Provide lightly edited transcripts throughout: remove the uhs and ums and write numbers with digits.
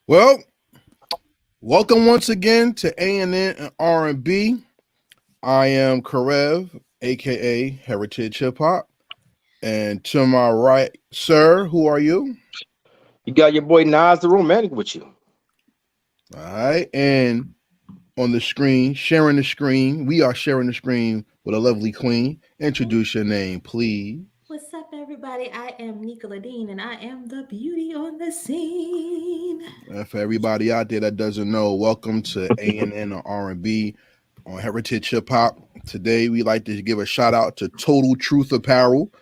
Well, welcome once again to A&N and R&B. I am Karev, aka Heritage Hip Hop, and to my right, sir, who are you? You got your boy Nas the Romantic with you. All right, and on the screen, sharing the screen, we are sharing the screen with a lovely queen. Introduce your name, please. What's up, everybody? I am Nika LaDean, and I am the beauty on the scene. And for everybody out there that doesn't know, welcome to A&N and R&B on Heritage Hip Hop. Today, we like to give a shout out to Total Truth Apparel,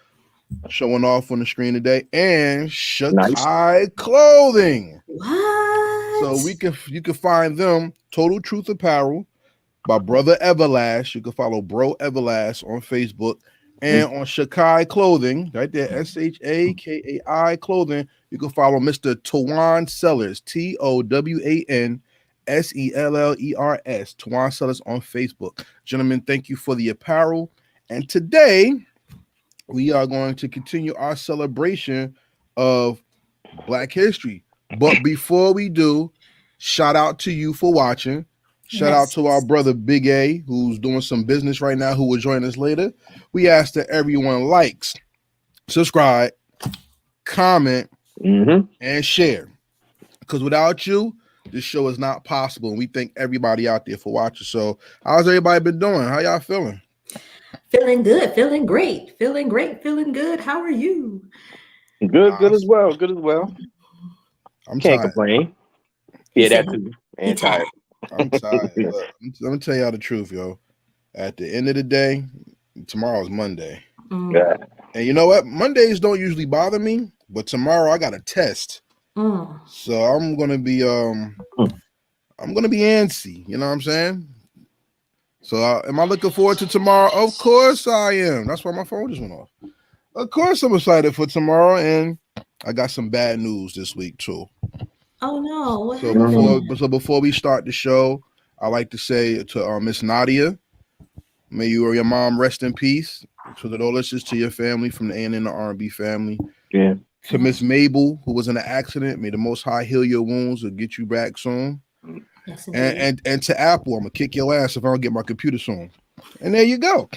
showing off on the screen today, and Shakai Clothing. What? So you can find them, Total Truth Apparel, by Brother Everlast. You can follow Bro Everlast on Facebook. And on Shakai Clothing, right there, SHAKAI Clothing, you can follow Mr. Tawan Sellers, TOWAN SELLERS, Tawan Sellers on Facebook. Gentlemen, thank you for the apparel. And today, we are going to continue our celebration of Black History. But before we do, shout out to you for watching. Shout out to our brother Big A, who's doing some business right now, who will join us later. We ask that everyone likes, subscribe, comment, and share. Because without you, this show is not possible. And we thank everybody out there for watching. So how's everybody been doing? How y'all feeling? Feeling good, feeling great, feeling great, feeling good. How are you? Good as well. Good as well. I'm Can't tired. complain. Yeah, that too. And tired. I'm tired. Look, let me tell y'all the truth, yo. At the end of the day, tomorrow's Monday. Yeah. And you know what? Mondays don't usually bother me, but tomorrow I got a test. So I'm gonna be antsy. You know what I'm saying? So am I looking forward to tomorrow? Of course I am. That's why my phone just went off. Of course I'm excited for tomorrow, and I got some bad news this week too. Oh no! What So before we start the show, I like to say to Miss Nadia, may you or your mom rest in peace. So that all this is to your family from the A&N and the R&B family. Yeah. To Miss Mabel, who was in an accident, may the Most High heal your wounds and get you back soon. Yes, and to Apple, I'm gonna kick your ass if I don't get my computer soon. And there you go.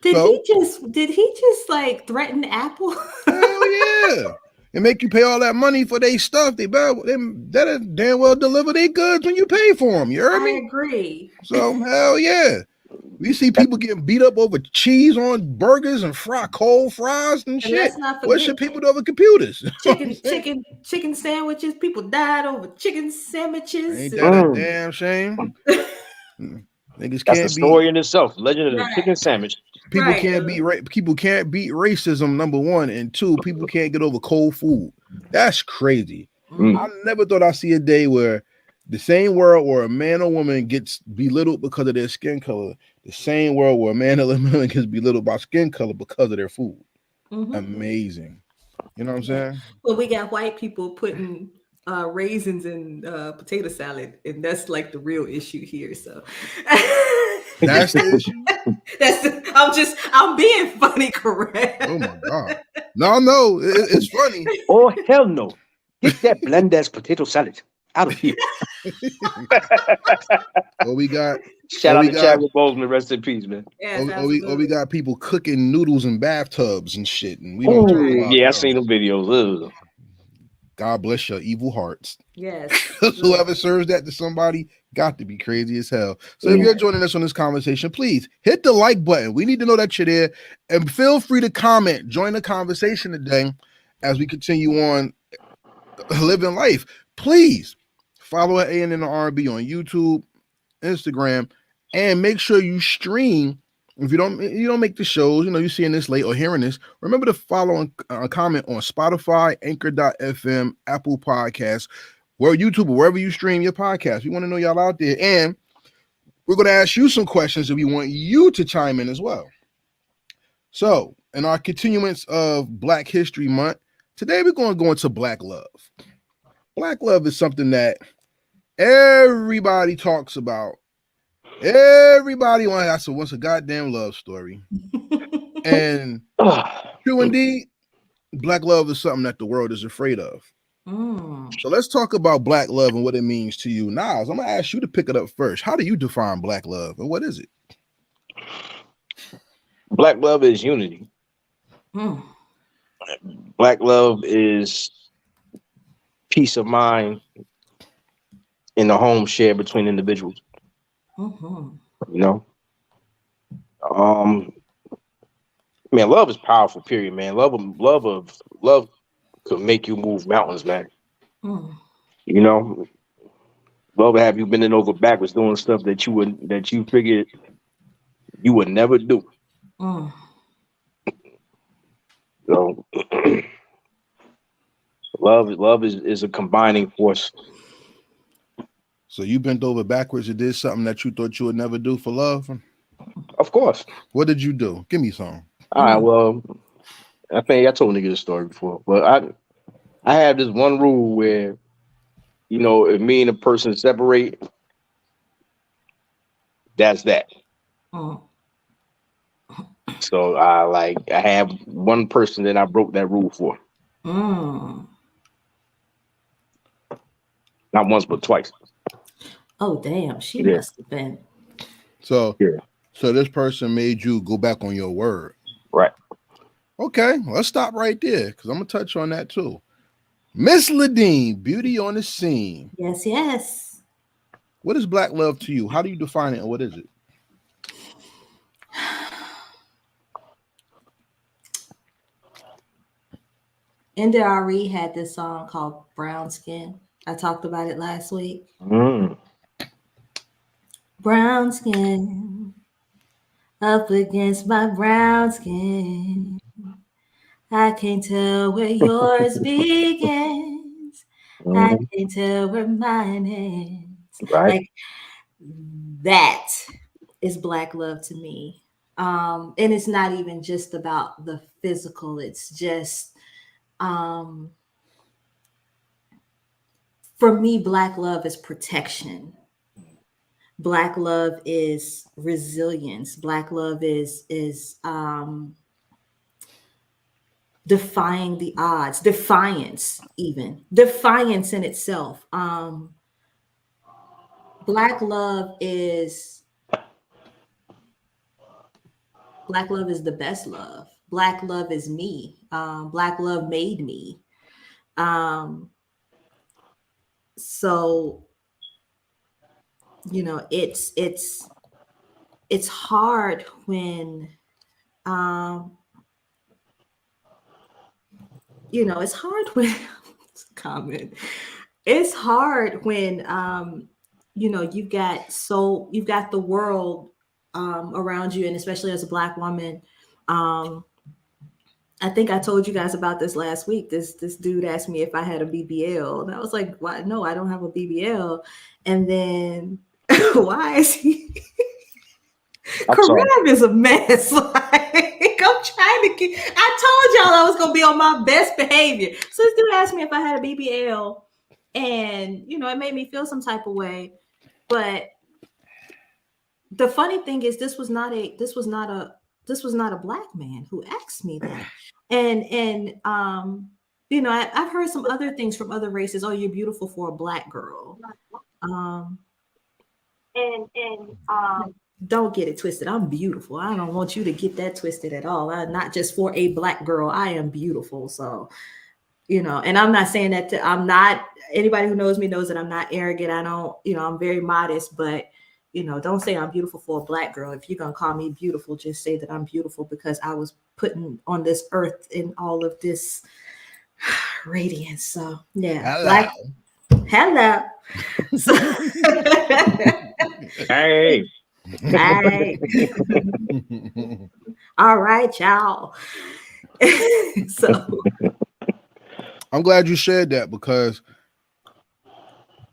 Did he just like threaten Apple? Hell yeah. And make you pay all that money for their stuff. They damn well deliver their goods when you pay for them. You heard me? I agree. So hell yeah. We see people getting beat up over cheese on burgers and cold fries and shit. Let's not forget, what should people do over computers? Chicken sandwiches. People died over chicken sandwiches. Ain't that a damn shame? Niggas That's the story in itself. Legend of the chicken sandwich. People can't beat racism, number one, and two, people can't get over cold food. That's crazy. I never thought I'd see a day where the same world where a man or woman gets belittled because of their skin color, the same world where a man or woman gets belittled by skin color because of their food. Amazing. You know what I'm saying? Well, we got white people putting raisins in potato salad, and that's like the real issue here. So that's the issue. I'm being funny, correct? Oh my god! No, it's funny. Oh hell no! Get that blend ass potato salad out of here. We got shout out to Chadwick Boseman, rest in peace, man. Yes, we got people cooking noodles in bathtubs and shit, and we don't talk about I seen them videos. Ugh. God bless your evil hearts. Yes. Whoever serves that to somebody got to be crazy as hell. So if you're joining us on this conversation, please hit the like button. We need to know that you're there. And feel free to comment. Join the conversation today as we continue on living life. Please follow A&N and R&B on YouTube, Instagram, and make sure you stream. If you don't make the shows, you're seeing this late or hearing this, remember to follow and comment on Spotify, Anchor.fm, Apple Podcasts, or YouTube, or wherever you stream your podcast. We want to know y'all out there. And we're going to ask you some questions, and we want you to chime in as well. So, in our continuance of Black History Month, today we're going to go into Black love. Black love is something that everybody talks about. Everybody wants a goddamn love story. And true indeed, Black love is something that the world is afraid of. So let's talk about black love and what it means to you. Nas, I'm gonna ask you to pick it up first. How do you define black love, and what is it? Black love is unity. Black love is peace of mind in the home shared between individuals. You know, man, love is powerful. Period, man. Love could make you move mountains, man. You know, love would have you bending over backwards doing stuff that you figured you would never do. So, love is a combining force. So you bent over backwards and did something that you thought you would never do for love? Of course. What did you do? Give me some. All right. Well, I think I told niggas this story before, but I have this one rule where, you know, if me and a person separate, that's that. So I have one person that I broke that rule for. Not once, but twice. Oh damn, she must have been. So this person made you go back on your word. Right. Okay, let's stop right there because I'm gonna touch on that too. Miss LaDean, beauty on the scene. Yes, yes. What is black love to you? How do you define it and what is it? NDRE had this song called Brown Skin. I talked about it last week. Brown skin up against my brown skin. I can't tell where yours begins. I can't tell where mine ends. Right. Like that is black love to me. And it's not even just about the physical. It's just for me, black love is protection. Black love is resilience. Black love is defying the odds, defiance in itself. Black love is the best love. Black love is me. Black love made me. So, you know, it's hard when, you know, it's hard when comment. It's hard when, you know, you've got the world around you, and especially as a Black woman. I think I told you guys about this last week. This dude asked me if I had a BBL, and I was like, "Why? No, I don't have a BBL." And then, why is he? Karev is a mess. Like, I'm trying to get. I told y'all I was gonna be on my best behavior. So this dude asked me if I had a BBL, and you know, it made me feel some type of way. But the funny thing is, this was not a Black man who asked me that. And you know, I've heard some other things from other races. Oh, you're beautiful for a Black girl. Don't get it twisted. I'm beautiful. I don't want you to get that twisted at all. I'm not just for a Black girl. I am beautiful. So, you know, and I'm not saying that I'm not, anybody who knows me knows that I'm not arrogant. I don't, you know, I'm very modest, but you know, don't say I'm beautiful for a Black girl. If you're going to call me beautiful, just say that I'm beautiful because I was put on this earth in all of this radiance. So, yeah. Hello. So, hey. All right, y'all. So, I'm glad you shared that because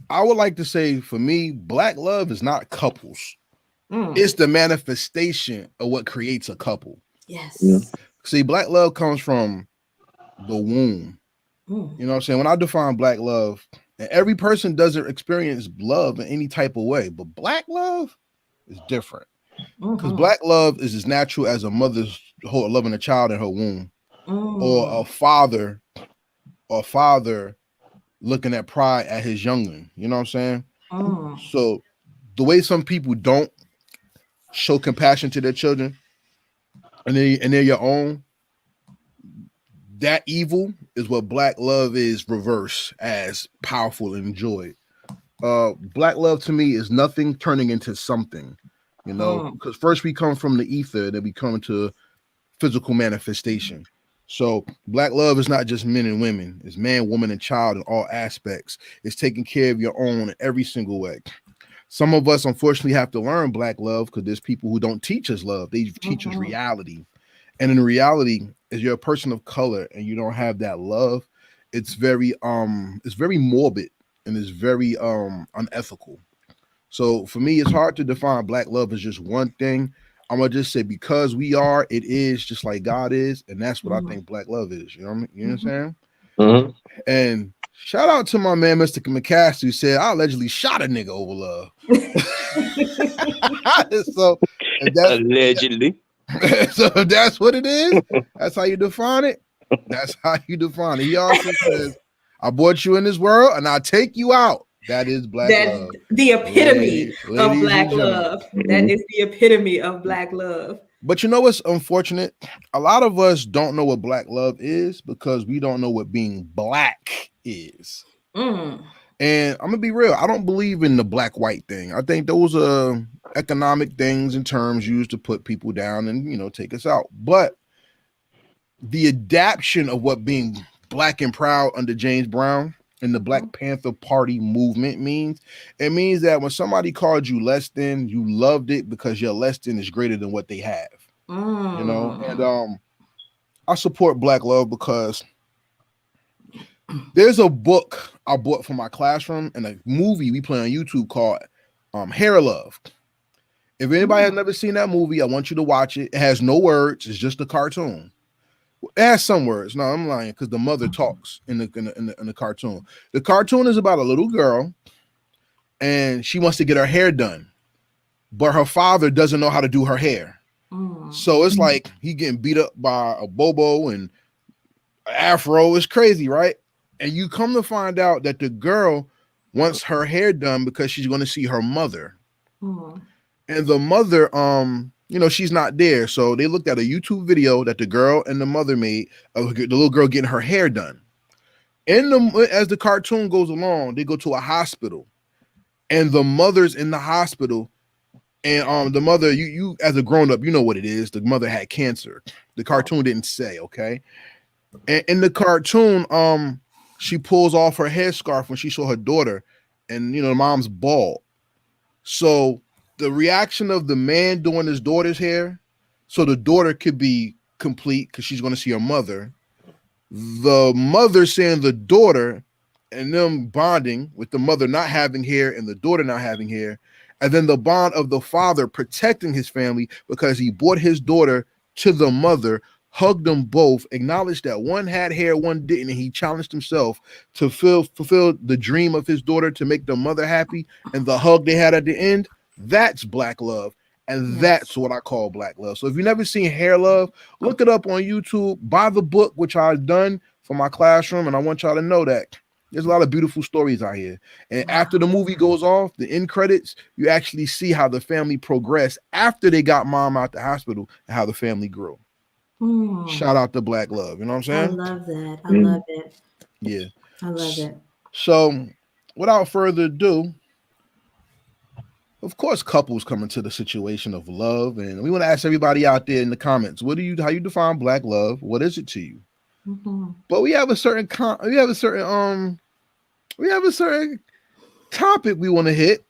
I would like to say, for me, Black love is not couples. It's the manifestation of what creates a couple. Yes. See, Black love comes from the womb. You know what I'm saying? When I define Black love, and every person doesn't experience love in any type of way, but Black love is different. Because Black love is as natural as a mother's loving a child in her womb, or a father looking at pride at his youngling. You know what I'm saying? Mm. So the way some people don't show compassion to their children, and they're your own, that evil is what black love is reverse as powerful and enjoyed. Black love to me is nothing turning into something, because first we come from the ether, then we come to physical manifestation. So black love is not just men and women, it's man, woman, and child in all aspects. It's taking care of your own in every single way. Some of us unfortunately have to learn black love because there's people who don't teach us love, they teach us reality. And in reality, if you're a person of color and you don't have that love, it's very morbid and it's very unethical. So for me, it's hard to define black love as just one thing. I'm gonna just say because we are, it is just like God is, and that's what I think black love is. You know what I mean? You know what I'm saying? Mm-hmm. And shout out to my man, Mr. McCaster, who said I allegedly shot a nigga over love. So that's Allegedly. so if that's what it is, that's how you define it. That's how you define it. He also says, I brought you in this world and I'll take you out. That is black love. The epitome of black and love. That is the epitome of black love. But you know what's unfortunate? A lot of us don't know what black love is because we don't know what being black is. And I'm gonna be real, I don't believe in the black-white thing. I think those are economic things and terms used to put people down and take us out. But the adaptation of what being black and proud under James Brown and the Black Panther Party movement means, it means that when somebody called you less than, you loved it because your less than is greater than what they have. And I support black love because there's a book I bought for my classroom and a movie we play on YouTube called Hair Love. If anybody has never seen that movie, I want you to watch it. It has no words. It's just a cartoon. It has some words. No, I'm lying because the mother talks in the cartoon. The cartoon is about a little girl and she wants to get her hair done, but her father doesn't know how to do her hair. So it's like he getting beat up by a bobo and an afro. It's crazy, right? And you come to find out that the girl wants her hair done because she's going to see her mother. And the mother, she's not there. So they looked at a YouTube video that the girl and the mother made of the little girl getting her hair done. As the cartoon goes along, they go to a hospital and the mother's in the hospital. And the mother, you as a grown-up, you know what it is. The mother had cancer. The cartoon didn't say, okay? And in the cartoon, she pulls off her headscarf when she saw her daughter, and the mom's bald. So the reaction of the man doing his daughter's hair, so the daughter could be complete because she's going to see her mother. The mother saying the daughter and them bonding with the mother not having hair and the daughter not having hair. And then the bond of the father protecting his family because he brought his daughter to the mother, hugged them both, acknowledged that one had hair, one didn't, and he challenged himself to fulfill the dream of his daughter to make the mother happy. And the hug they had at the end, that's black love. And that's what I call black love. So if you've never seen Hair Love, look it up on YouTube, buy the book, which I've done for my classroom. And I want y'all to know that there's a lot of beautiful stories out here. And after the movie goes off, the end credits, you actually see how the family progressed after they got mom out the hospital and how the family grew. Shout out to black love. You know what I'm saying? I love that. I love it. Yeah. I love it. So without further ado, of course, couples come into the situation of love. And we want to ask everybody out there in the comments, how you define black love? What is it to you? But we have a certain topic we want to hit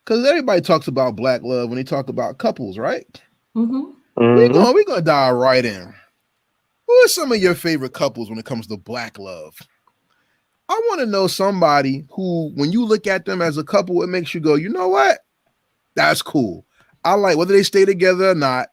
because everybody talks about black love when they talk about couples, right? We're gonna dive right in. Who are some of your favorite couples when it comes to black love? I want to know somebody who, when you look at them as a couple, it makes you go, you know what? That's cool. I like whether they stay together or not.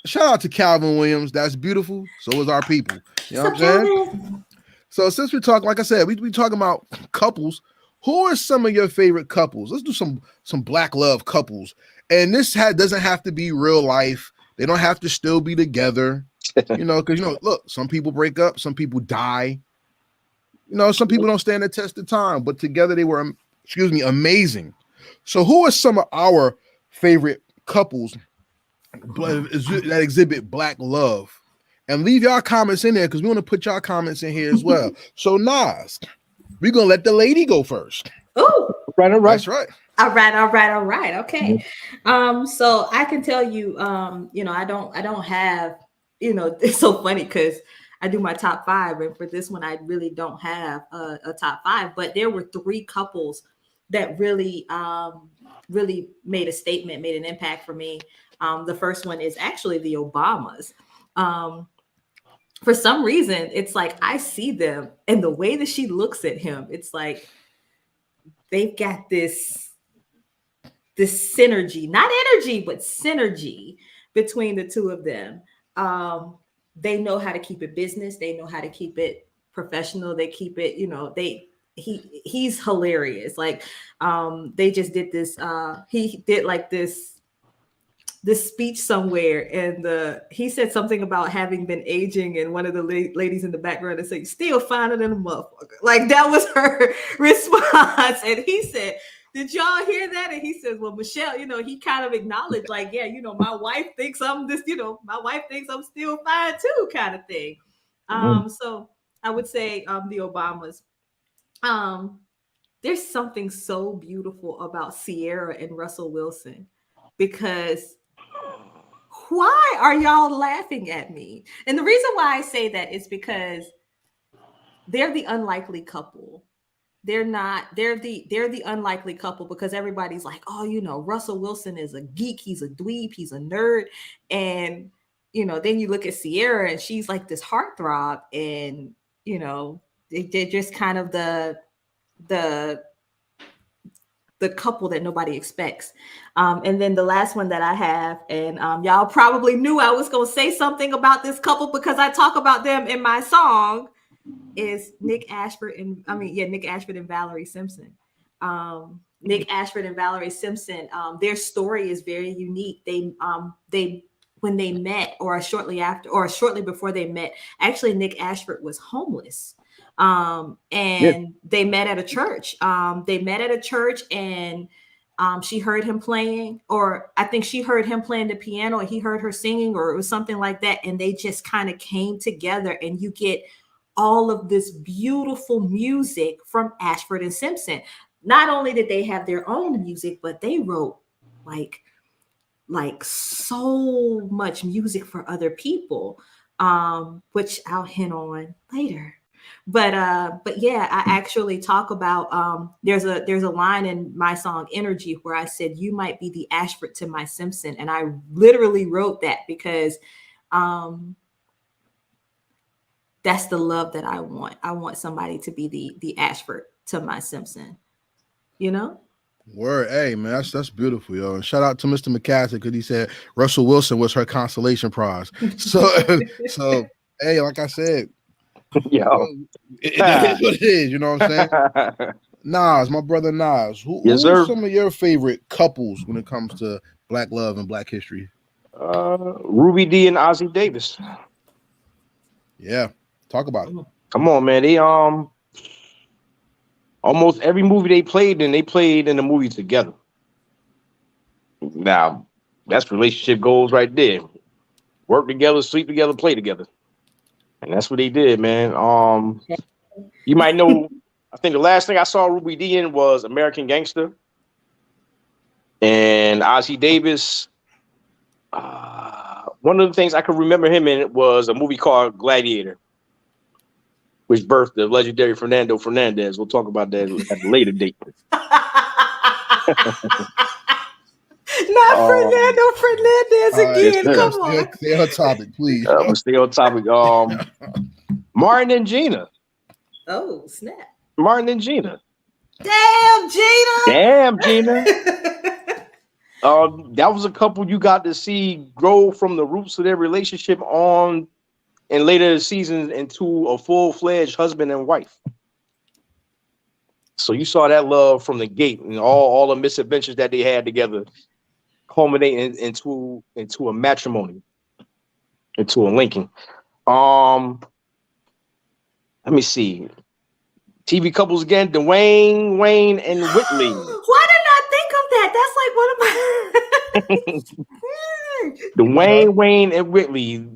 Shout out to Calvin Williams. That's beautiful. So is our people. You know what I'm saying? So since we talk, like I said, we talking about couples. Who are some of your favorite couples? Let's do some black love couples. And this doesn't have to be real life. They don't have to still be together. Because look, some people break up, some people die. You know, some people don't stand the test of time, but together they were, amazing. So who are some of our favorite couples that exhibit Black love? And leave y'all comments in there because we want to put y'all comments in here as well. So Nas, we're gonna let the lady go first. Oh, right, all right. That's right. All right. Okay. So I can tell you, I don't have, it's so funny because I do my top 5, and for this one, I really don't have a top 5. But there were 3 couples that really, really made a statement, made an impact for me. The first one is actually the Obamas. For some reason, it's like I see them, and the way that she looks at him, it's like they've got this synergy, not energy, but synergy between the two of them. They know how to keep it business. They know how to keep it professional. They keep it, he's hilarious. Like, they just did this, he did like this speech somewhere, and he said something about having been aging, and one of the ladies in the background and said, "Still finer than a motherfucker." Like, that was her response. And he said, "Did y'all hear that?" And he says, "Well, Michelle, he kind of acknowledged, like, yeah, my wife thinks I'm this, my wife thinks I'm still fine too," kind of thing. So I would say the Obamas. There's something so beautiful about Sierra and Russell Wilson, because why are y'all laughing at me? And the reason why I say that is because they're the unlikely couple. They're the unlikely couple, because everybody's like, oh, Russell Wilson is a geek, he's a dweeb, he's a nerd. And, then you look at Sierra and she's like this heartthrob, and, they're just kind of the couple that nobody expects. And then the last one that I have, and y'all probably knew I was going to say something about this couple because I talk about them in my song, is Nick Ashford and Valerie Simpson. Nick Ashford and Valerie Simpson, their story is very unique. They when they met, or shortly before they met, actually Nick Ashford was homeless. They met at a church. And she heard him playing, or I think she heard him playing the piano, or he heard her singing, or it was something like that. And they just kind of came together, and you get all of this beautiful music from Ashford and Simpson. Not only did they have their own music, but they wrote like so much music for other people, which I'll hint on later. But yeah, I actually talk about there's a line in my song Energy where I said, "You might be the Ashford to my Simpson," and I literally wrote that because that's the love that I want. I want somebody to be the Ashford to my Simpson, Word, hey man, that's beautiful, yo. And shout out to Mr. McCaskill, because he said Russell Wilson was her consolation prize. So hey, like I said, that is what it is. You know what I'm saying? Nas, my brother Nas, who are some of your favorite couples when it comes to Black love and Black history? Ruby Dee and Ozzie Davis. Yeah, talk about it. Come on, man. They almost every movie they played in the movie together. Now, that's relationship goals right there. Work together, sleep together, play together. And that's what they did, man. You might know, I think the last thing I saw Ruby Dee in was American Gangster. And Ozzie Davis, one of the things I could remember him in was a movie called Gladiator, which birthed the legendary Fernando Fernandez. We'll talk about that at a later date. Not Fernando Fernandez again. Come on. Stay on topic, please. Stay on topic. Martin and Gina. Oh, snap. Martin and Gina. Damn, Gina. That was a couple you got to see grow from the roots of their relationship on in later seasons into a full-fledged husband and wife. So you saw that love from the gate, and all the misadventures that they had together culminating into a matrimony, into a linking. Let me see. TV couples again, Dwayne, Wayne, and Whitley. Why didn't I think of that? That's like one of my Dwayne, Wayne, and Whitley.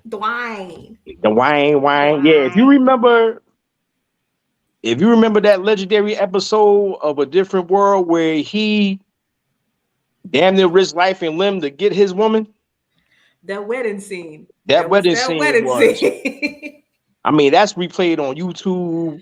Dwayne. Dwayne. Yeah, if you remember that legendary episode of A Different World where he damn near risked life and limb to get his woman. That wedding scene. That wedding scene. I mean, that's replayed on YouTube.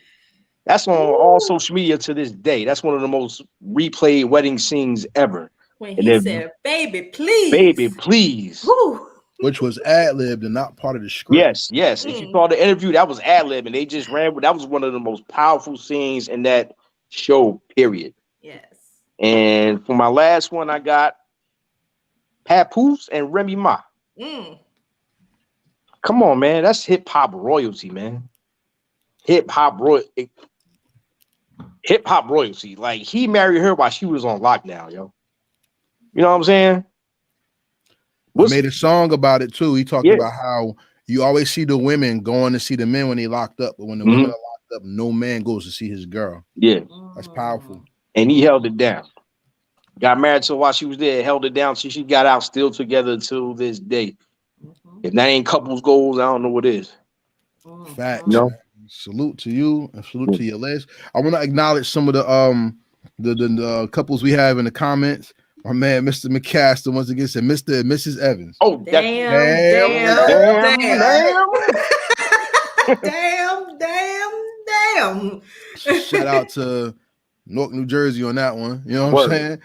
That's on all social media to this day. That's one of the most replayed wedding scenes ever. When he said, "Baby, please." Baby, please. Woo. Which was ad-libbed and not part of the script. Yes. If you saw the interview, that was ad-lib, and they just ran. That was one of the most powerful scenes in that show, period. Yes. And for my last one, I got Papoose and Remy Ma. Come on, man. That's hip-hop royalty, man. Hip-hop royalty. Like, he married her while she was on lockdown, yo. You know what I'm saying? He made a song about it too. He talked about how you always see the women going to see the men when they locked up, but when the women are locked up, no man goes to see his girl. Yeah. That's powerful. And he held it down. Got married to her while she was there, held it down till she got out, still together to this day. If that ain't couples goals, I don't know what is. Facts. You know? Salute to you and salute to your list. I want to acknowledge some of the couples we have in the comments. My man, Mr. McCaster, once again said Mr. and Mrs. Evans. Oh, damn. Shout out to Newark, New Jersey on that one. You know what I'm saying?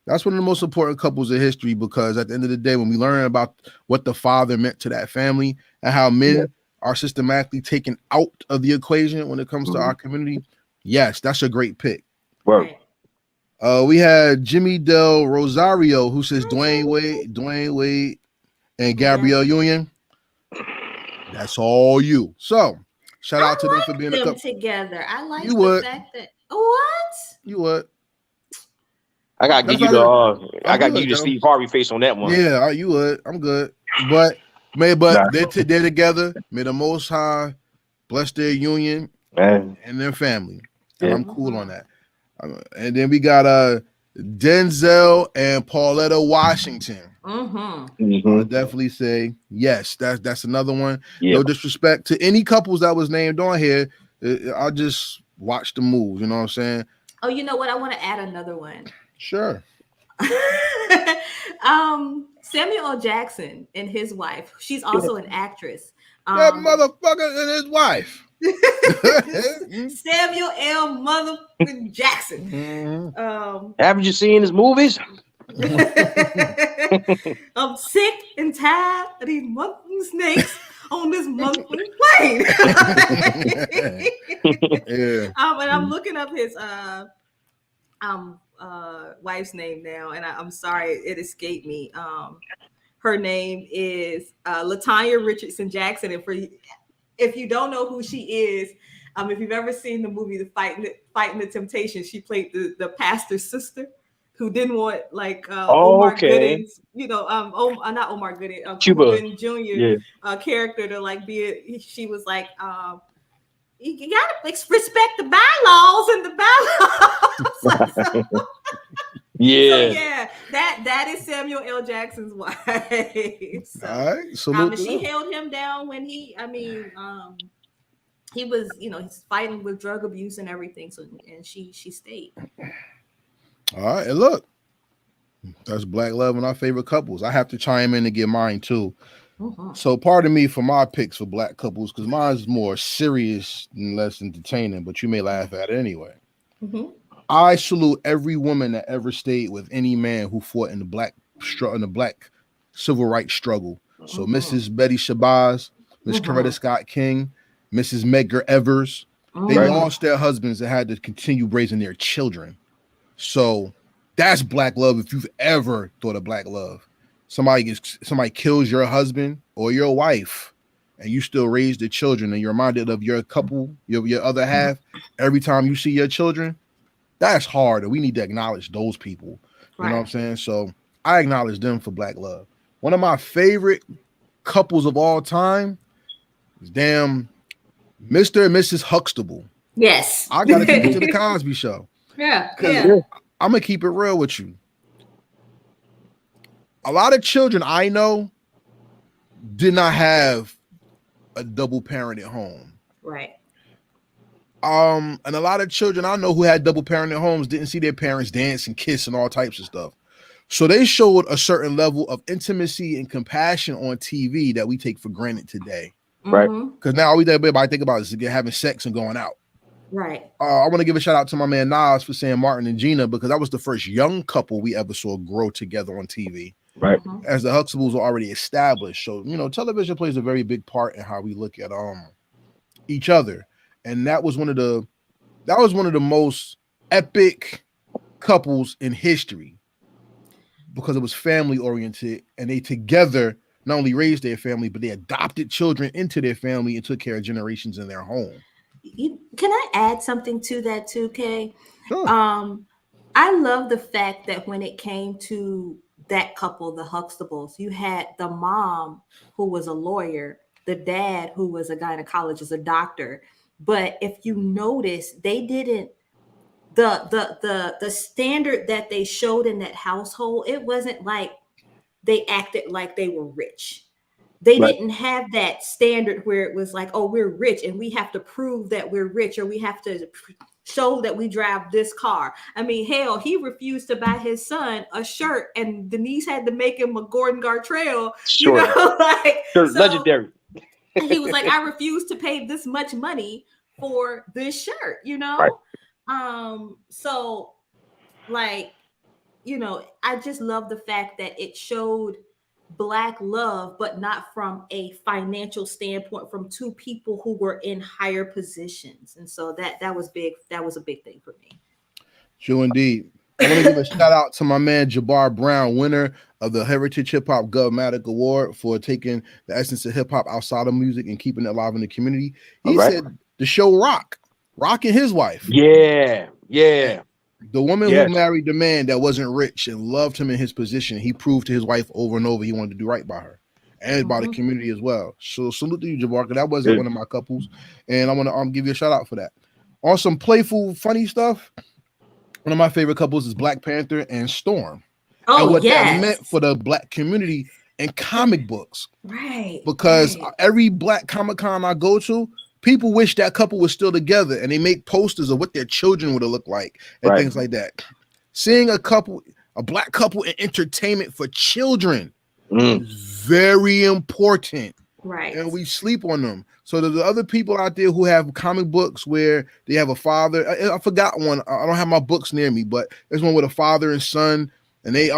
That's one of the most important couples in history, because at the end of the day, when we learn about what the father meant to that family and how men are systematically taken out of the equation when it comes to our community, yes, that's a great pick. Right. We had Jimmy Del Rosario, who says Dwayne Wade, and Gabrielle Union. That's all you. So, shout out to them for being a couple together. I like fact that you would. I gotta give you the Steve Harvey face on that one. Yeah, you would. I'm good, but they're together. May the Most High bless their union and their family. And I'm cool on that. And then we got Denzel and Pauletta Washington. I definitely say yes. That's another one. No disrespect to any couples that was named on here. I'll just watch the move. You know what I'm saying? Oh, you know what? I want to add another one. Sure. Samuel L. Jackson and his wife. She's also an actress. That motherfucker and his wife. Samuel L. Motherfucking Jackson. Haven't you seen his movies? I'm sick and tired of these motherfucking snakes on this motherfucking plane. And I'm looking up his wife's name now, and I'm sorry it escaped me. Her name is LaTanya Richardson Jackson, and if you don't know who she is, if you've ever seen the movie Fighting the Temptation, she played the pastor's sister who didn't want Omar Gooding's, not Omar Gooding, Cuba Gooding Jr. Character to be. She was like, you gotta respect the bylaws and the bylaws. That is Samuel L. Jackson's wife. So, all right, so she held him down when he was, he's fighting with drug abuse and everything. So, and she stayed. All right, and look, that's Black Love and our favorite couples. I have to chime in to get mine too. So pardon me for my picks for black couples, because mine's more serious and less entertaining, but you may laugh at it anyway. I salute every woman that ever stayed with any man who fought in the black civil rights struggle. So Mrs. Betty Shabazz, Miss Coretta Scott King, Mrs. Medgar Evers, they lost their husbands and had to continue raising their children. So that's black love if you've ever thought of black love. Somebody kills your husband or your wife, and you still raise the children, and you're reminded of your couple, your other half, every time you see your children. That's hard, and we need to acknowledge those people. You know what I'm saying? So I acknowledge them for black love. One of my favorite couples of all time is Mr. and Mrs. Huxtable. Yes. I gotta keep it to the Cosby Show. Yeah. I'm gonna keep it real with you. A lot of children I know did not have a double parent at home. Right. And a lot of children I know who had double parented homes didn't see their parents dance and kiss and all types of stuff. So they showed a certain level of intimacy and compassion on TV that we take for granted today. Right. Because now all we think about is having sex and going out. Right. I want to give a shout out to my man Nas for saying Martin and Gina, because that was the first young couple we ever saw grow together on TV. Right. As the Huxtables were already established. So, television plays a very big part in how we look at each other. And that was one of the most epic couples in history, because it was family oriented, and they together not only raised their family, but they adopted children into their family and took care of generations in their home. Can I add something to that too, Kay? Sure. I love the fact that when it came to that couple, the Huxtables, you had the mom who was a lawyer, the dad who was a gynecologist, a doctor. But if you notice, they didn't the standard that they showed in that household, it wasn't like they acted like they were rich. They didn't have that standard where it was like, oh, we're rich and we have to prove that we're rich, or we have to show that we drive this car. I mean, hell, he refused to buy his son a shirt, and Denise had to make him a Gordon Gartrell. Sure. Legendary. He was like, I refuse to pay this much money for this shirt, Right. So like, I just love the fact that it showed Black love, but not from a financial standpoint, from two people who were in higher positions. And so that was big. That was a big thing for me. True indeed. I want to give a shout out to my man Jabbar Brown, winner of the Heritage Hip Hop Govmatic Award, for taking the essence of hip hop outside of music and keeping it alive in the community. He said the show Rock and his wife. Yeah. The woman who married the man that wasn't rich and loved him in his position, he proved to his wife over and over he wanted to do right by her and by the community as well. So salute to you, Jabbar, because that wasn't one of my couples, and I want to give you a shout out for that. On some playful, funny stuff, one of my favorite couples is Black Panther and Storm. And what that meant for the Black community and comic books. Right. Because every Black Comic-Con I go to, people wish that couple was still together, and they make posters of what their children would have looked like and things like that. Seeing a Black couple in entertainment for children is very important. Right. And we sleep on them. So there's other people out there who have comic books where they have a father. I forgot one. I don't have my books near me, but there's one with a father and son, and they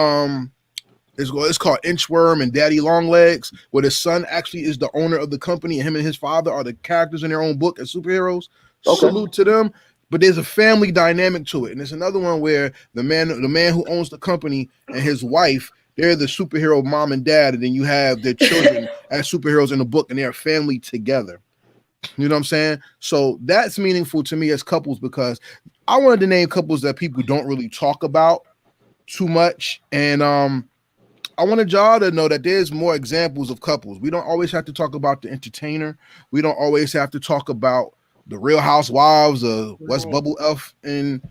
it's called Inchworm and Daddy Longlegs, where the son actually is the owner of the company, and him and his father are the characters in their own book as superheroes. Salute to them. But there's a family dynamic to it. And there's another one where the man who owns the company and his wife, they're the superhero mom and dad, and then you have their children as superheroes in the book, and they're a family together. You know what I'm saying? So that's meaningful to me as couples, because I wanted to name couples that people don't really talk about too much. And I wanted y'all to know that there's more examples of couples. We don't always have to talk about the entertainer. We don't always have to talk about the Real Housewives of West Bubble Elf and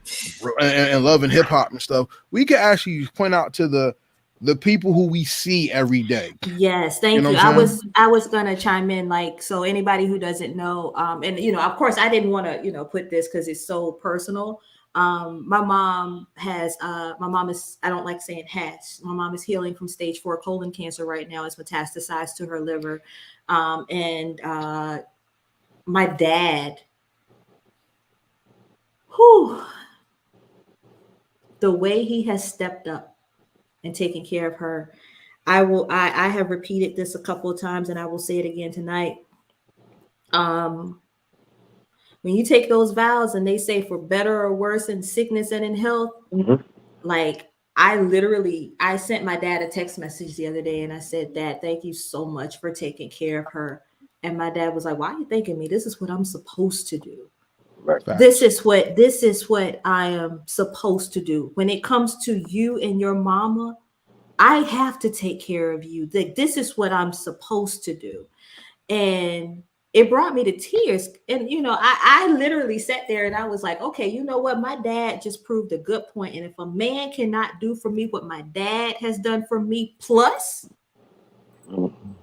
Love and Hip Hop and stuff. We can actually point out to the people who we see every day. Yes, thank you. I was gonna chime in, like, so anybody who doesn't know, and of course I didn't want to put this because it's so personal. My mom is, I don't like saying has, my mom is healing from stage 4 colon cancer right now. It's metastasized to her liver. And my dad, the way he has stepped up and taken care of her, I have repeated this a couple of times, and I will say it again tonight. When you take those vows and they say for better or worse in sickness and in health, like I sent my dad a text message the other day, and I said, Dad, thank you so much for taking care of her. And my dad was like, why are you thanking me? This is what I'm supposed to do. Right. This is what I am supposed to do. When it comes to you and your mama, I have to take care of you. This is what I'm supposed to do. And it brought me to tears. And, you know, I literally sat there and I was like, okay, you know what? My dad just proved a good point. And if a man cannot do for me what my dad has done for me, plus, I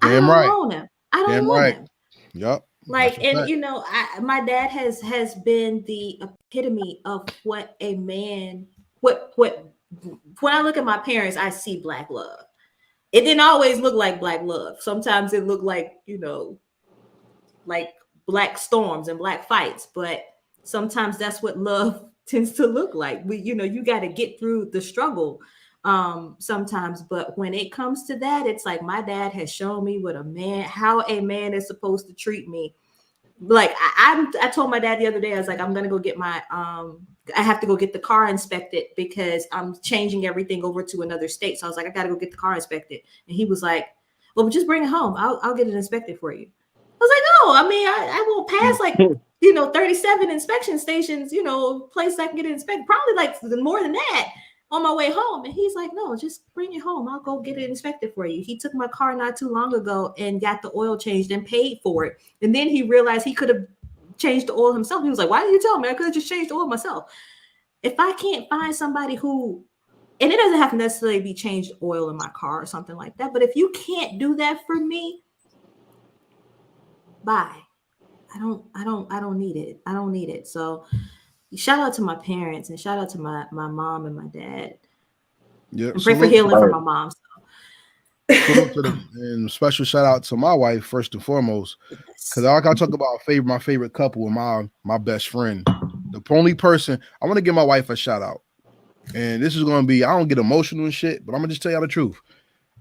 don't want him. I don't want him. Yep. Like, and you know, my dad has been the epitome of what a man, what when I look at my parents, I see black love. It didn't always look like black love. Sometimes it looked like, you know, like black storms and black fights, but sometimes that's what love tends to look like. You know, you got to get through the struggle sometimes, but when it comes to that, it's like my dad has shown me how a man is supposed to treat me. Like I told my dad the other day, I was like, I'm gonna go get my I have to go get the car inspected because I'm changing everything over to another state. So I was like, I gotta go get the car inspected, and he was like, well, just bring it home. I'll get it inspected for you. I was like, no, I mean, I won't pass like, you know, 37 inspection stations, you know, place I can get it inspected, probably like more than that on my way home. And he's like, no, just bring it home. I'll go get it inspected for you. He took my car not too long ago and got the oil changed and paid for it. And then he realized he could have changed the oil himself. He was like, why didn't you tell me? I could have just changed the oil myself. If I can't find somebody who, and it doesn't have to necessarily be changed oil in my car or something like that, but if you can't do that for me, bye. I don't need it. I don't need it. So shout out to my parents and shout out to my mom and my dad. Yeah. And pray for healing for my mom. And special shout out to my wife first and foremost, because I gotta talk about my favorite couple and my best friend. The only person I want to give my wife a shout out, and this is gonna be, I don't get emotional and shit, but I'm gonna just tell y'all the truth.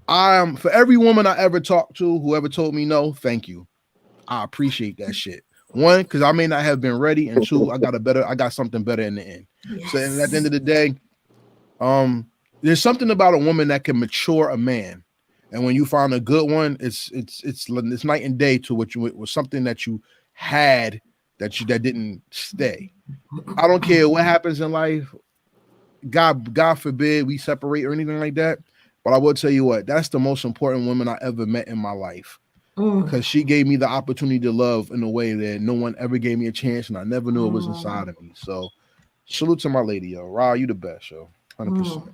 For every woman I ever talked to, whoever told me no, thank you. I appreciate that shit. One, because I may not have been ready, and two, I got something better in the end. Yes. So and at the end of the day, there's something about a woman that can mature a man, and when you find a good one, it's night and day to what was something that you had that didn't stay. I don't care what happens in life. God forbid we separate or anything like that. But I will tell you what, that's the most important woman I ever met in my life. Because she gave me the opportunity to love in a way that no one ever gave me a chance, and I never knew it was inside of me. So salute to my lady, yo. Ra, you the best, yo. 100%.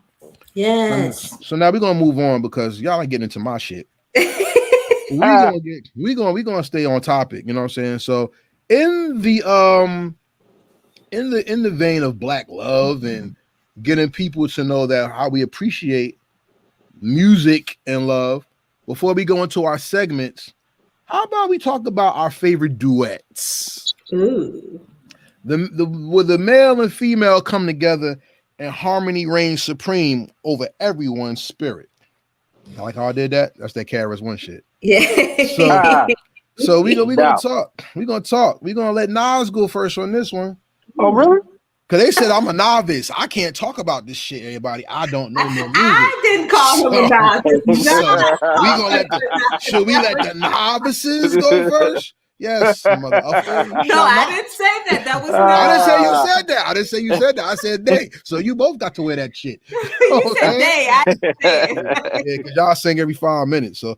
Yes. So now we're gonna move on because y'all ain't getting into my shit. we gonna stay on topic, you know what I'm saying? So in the vein of black love and getting people to know that how we appreciate music and love, before we go into our segments, how about we talk about our favorite duets? Ooh. Where the male and female come together and harmony reigns supreme over everyone's spirit. I like how I did that. That's that Karev one shit. Yeah. So we gonna talk. We're gonna let Nas go first on this one. Oh, really? Because they said I'm a novice. I can't talk about this shit, everybody. I don't know no music. I didn't call him a novice. Should we let the novices go first? Yes, motherfucker. No, I didn't say that. That was I didn't say you said that. I didn't say you said that. I said they. So you both got to wear that shit. You said they. I didn't say it. Yeah, because y'all sing every 5 minutes. So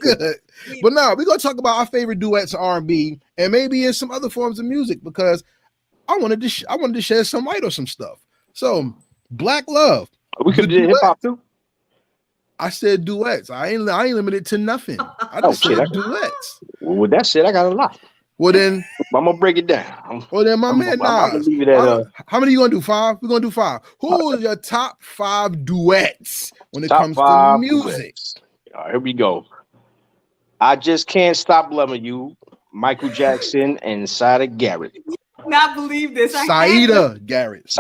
good. But now we're gonna talk about our favorite duets in R&B and maybe in some other forms of music because I wanted to shed some light on some stuff. So black love. We could do hip hop too. I said duets. I ain't limited to nothing. I just said duets. Well, with that shit, I got a lot. Well then, I'm gonna break it down. Well then, my man Nas. How many you gonna do? 5? We're gonna do 5. Who is your top 5 duets when it comes to music? All right, here we go. I Just Can't Stop Loving You, Michael Jackson and Saida Garrett. Not believe this. Saida Garrett.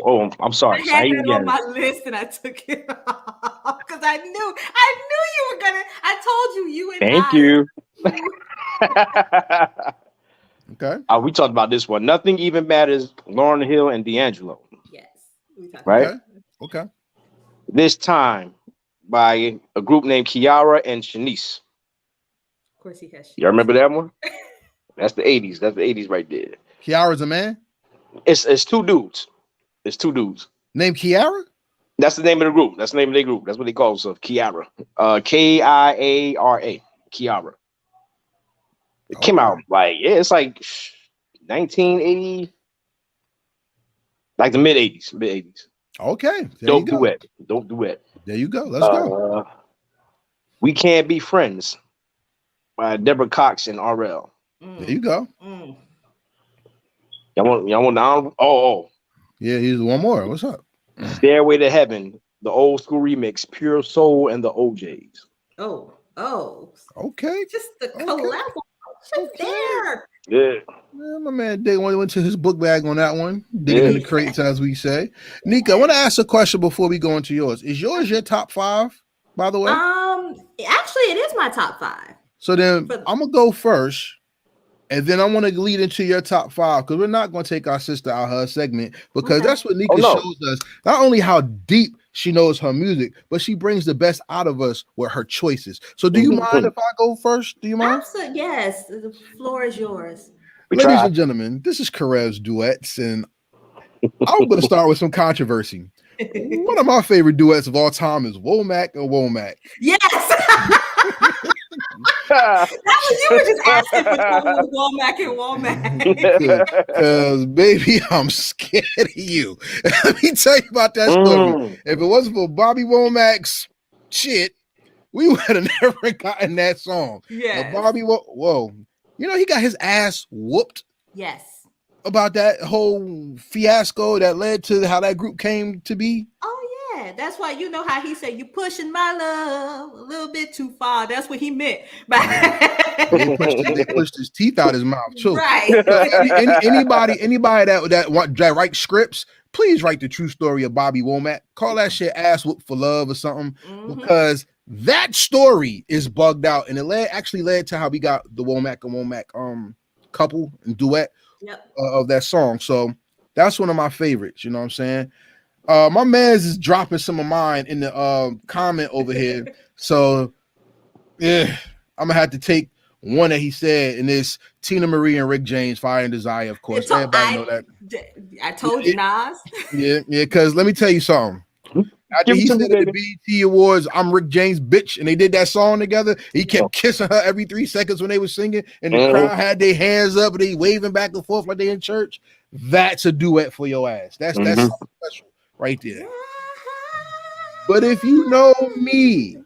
Oh, I'm sorry. I had it on my list and I took it off because I knew you were gonna. I told you and Thank you. Okay. We talked about this one. Nothing Even Matters. Lauryn Hill and D'Angelo. Yes. Right. Okay. This Time by a group named Kiara and Shanice. Of course he has. Y'all remember that one? That's the 80s. That's the 80s right there. Kiara's a man? It's 2 dudes. It's 2 dudes. Named Kiara? That's the name of the group. That's the name of their group. That's what they call themselves. Kiara. Kiara. Kiara. It came out like it's like 1980, like the mid 80s. Okay, Dope duet. There you go. Let's go. We Can't Be Friends by Deborah Cox and RL. There you go. Y'all want oh. Yeah, here's one more. What's up? Stairway to Heaven, the old school remix, Pure Soul and the OJs. Oh. Okay. Just the collaboration there. Yeah. My man Day went to his book bag on that one. Digging in the crates, as we say. Nika, I want to ask a question before we go into yours. Is yours your top 5, by the way? Actually, it is my top 5. So then I'm gonna go first, and then I want to lead into your top 5 because we're not going to take our sister out her segment because that's what Nika shows us. Not only how deep she knows her music, but she brings the best out of us with her choices. So do you mind if I go first? Do you mind? Absolutely, yes. The floor is yours. Ladies and gentlemen, this is Karev's Duets, and I'm going to start with some controversy. One of my favorite duets of all time is Womack and Womack. Yes. That was you were just asking for Womack and Womack. Because baby, I'm scared of you. Let me tell you about that story. If it wasn't for Bobby Womack's shit, we would have never gotten that song. Yeah. Bobby, you know he got his ass whooped. Yes. About that whole fiasco that led to how that group came to be. Oh yeah, that's why you know how he said you pushing my love a little bit too far. That's what he meant. They pushed his teeth out his mouth too. Right. Anybody that write scripts, please write the true story of Bobby Womack. Call that shit ass whoop for love or something, because that story is bugged out, and it actually led to how we got the Womack and Womack couple and duet. Of that song. So that's one of my favorites. You know what I'm saying? My man's is dropping some of mine in the comment over here. So yeah, I'm gonna have to take one that he said, and it's Tina Marie and Rick James, Fire and Desire, of course. Everybody know that. I told you, Nas. Yeah, because let me tell you something. After he said at the BET Awards, I'm Rick James, bitch, and they did that song together, he kept kissing her every 3 seconds when they were singing, and the crowd had their hands up and they waving back and forth like they in church. That's a duet for your ass. That's something special right there. But if you know me,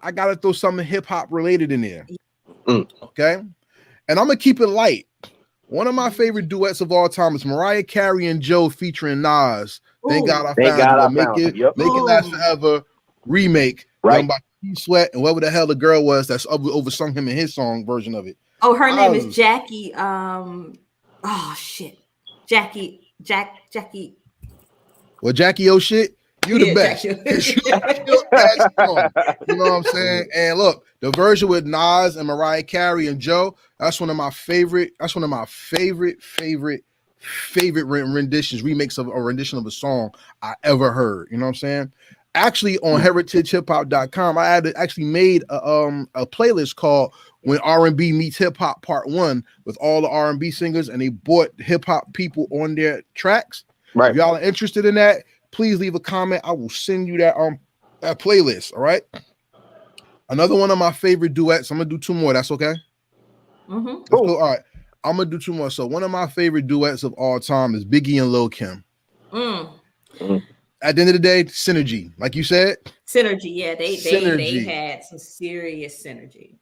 I gotta throw something hip hop related in there. Okay, and I'm gonna keep it light. One of my favorite duets of all time is Mariah Carey and Joe featuring Nas. Thank God I found it. Make it last forever remake, right? By Keith Sweat and whatever the hell the girl was that's oversung him in his song version of it. Oh, her name is Jackie. Jackie. Well, Jackie, oh shit, you the best. You know what I'm saying? And look, the version with Nas and Mariah Carey and Joe, that's one of my favorite. That's one of my favorite renditions, remakes of a rendition of a song I ever heard. You know what I'm saying? Actually, on heritagehiphop.com, I actually made a playlist called When R&B Meets Hip Hop Part 1 with all the R&B singers, and they brought hip hop people on their tracks. Right. If y'all are interested in that, please leave a comment. I will send you that playlist. All right. Another one of my favorite duets. I'm gonna do 2 more. That's okay. Cool. All right. I'm gonna do 2 more. So one of my favorite duets of all time is Biggie and Lil Kim. At the end of the day, synergy, like you said. Synergy, yeah. They had some serious synergy.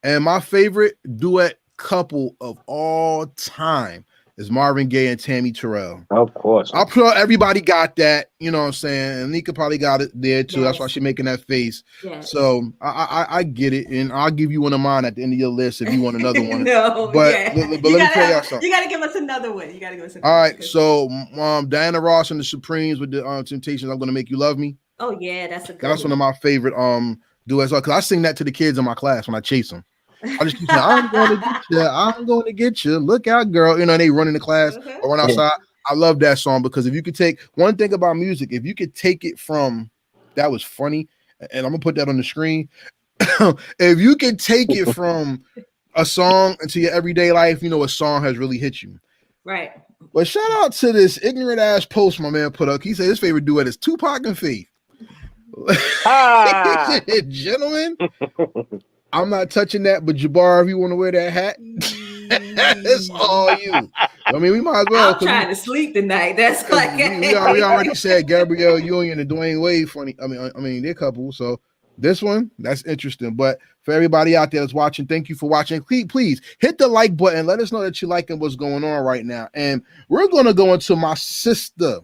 And my favorite duet couple of all time is Marvin Gaye and Tammy Terrell. Of course. I'm sure everybody got that, you know what I'm saying? And Nika probably got it there too. Yes. That's why she's making that face. Yes. So I get it. And I'll give you one of mine at the end of your list if you want another one. No, but let me tell y'all something. You got to give us another one. All right. So Diana Ross and the Supremes with the Temptations, I'm Going to Make You Love Me. Oh, yeah. That's one of my favorite duets. Because I sing that to the kids in my class when I chase them. I just keep saying, I'm going to get you. Look out, girl. You know, they run in the class or run outside. I love that song because if you could take one thing about music, if you could take it from that was funny, and I'm gonna put that on the screen. If you could take it from a song into your everyday life, you know, a song has really hit you. Right. But shout out to this ignorant ass post my man put up. He said his favorite duet is Tupac and Faith. Gentlemen. I'm not touching that, but Jabbar, if you want to wear that hat, it's all you. I mean, we might as well. I'm trying to sleep tonight. That's like we already said Gabrielle Union and Dwayne Wade funny. I mean, they're a couple. So this one, that's interesting. But for everybody out there that's watching, thank you for watching. Please hit the like button. Let us know that you're liking what's going on right now. And we're going to go into my sister,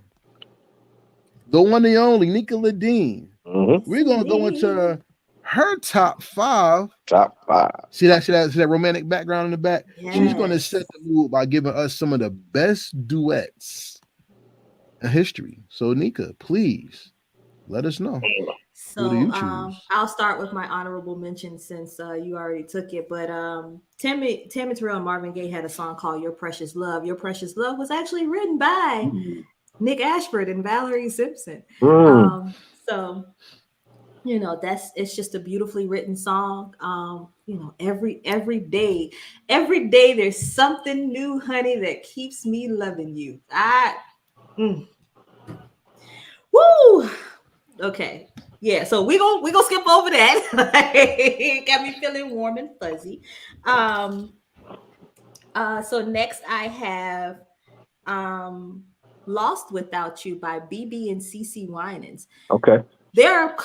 the one and only Nika LaDean. Mm-hmm. We're going to go into her top 5. Top 5. See that romantic background in the back? Yes. She's going to set the mood by giving us some of the best duets in history. So Nika, please let us know. So I'll start with my honorable mention since you already took it. But Tammy Terrell and Marvin Gaye had a song called "Your Precious Love." "Your Precious Love" was actually written by Nick Ashford and Valerie Simpson. So you know, it's just a beautifully written song. You know, every day there's something new, honey, that keeps me loving you. Woo. Okay. Yeah, so we gonna skip over that. Got me feeling warm and fuzzy. So next I have "Lost Without You" by BB and CeCe Winans. Okay. They're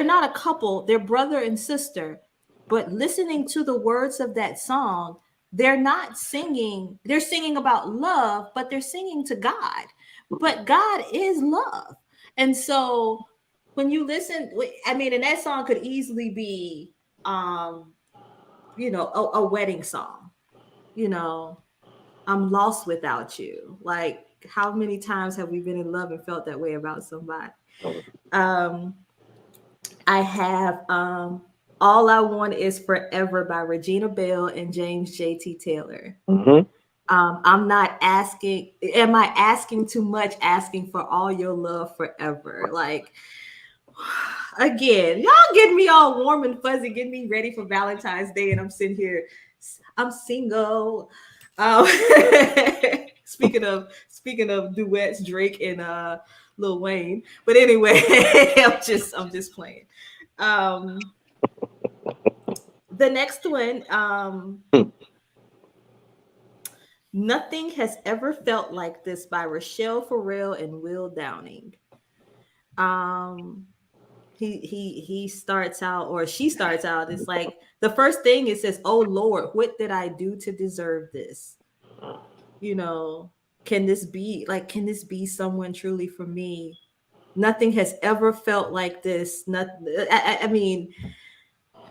not a couple, they're brother and sister, but listening to the words of that song, they're singing about love, but they're singing to God. But God is love. And so when you listen, I mean, and that song could easily be you know, a wedding song. You know, I'm lost without you. Like, how many times have we been in love and felt that way about somebody? I have "All I Want Is Forever" by Regina Belle and James J.T. Taylor. I'm not asking, am I asking too much, asking for all your love forever? Like, again, y'all getting me all warm and fuzzy, getting me ready for Valentine's Day, and I'm sitting here, I'm single. Speaking of duets, Drake and Lil Wayne. But anyway, I'm just playing. The next one, "Nothing Has Ever Felt Like This" by Rochelle Farrell and Will Downing. He starts out, or she starts out, it's like the first thing it says, "Oh Lord, what did I do to deserve this?" You know, can this be someone truly for me? Nothing has ever felt like this. I mean,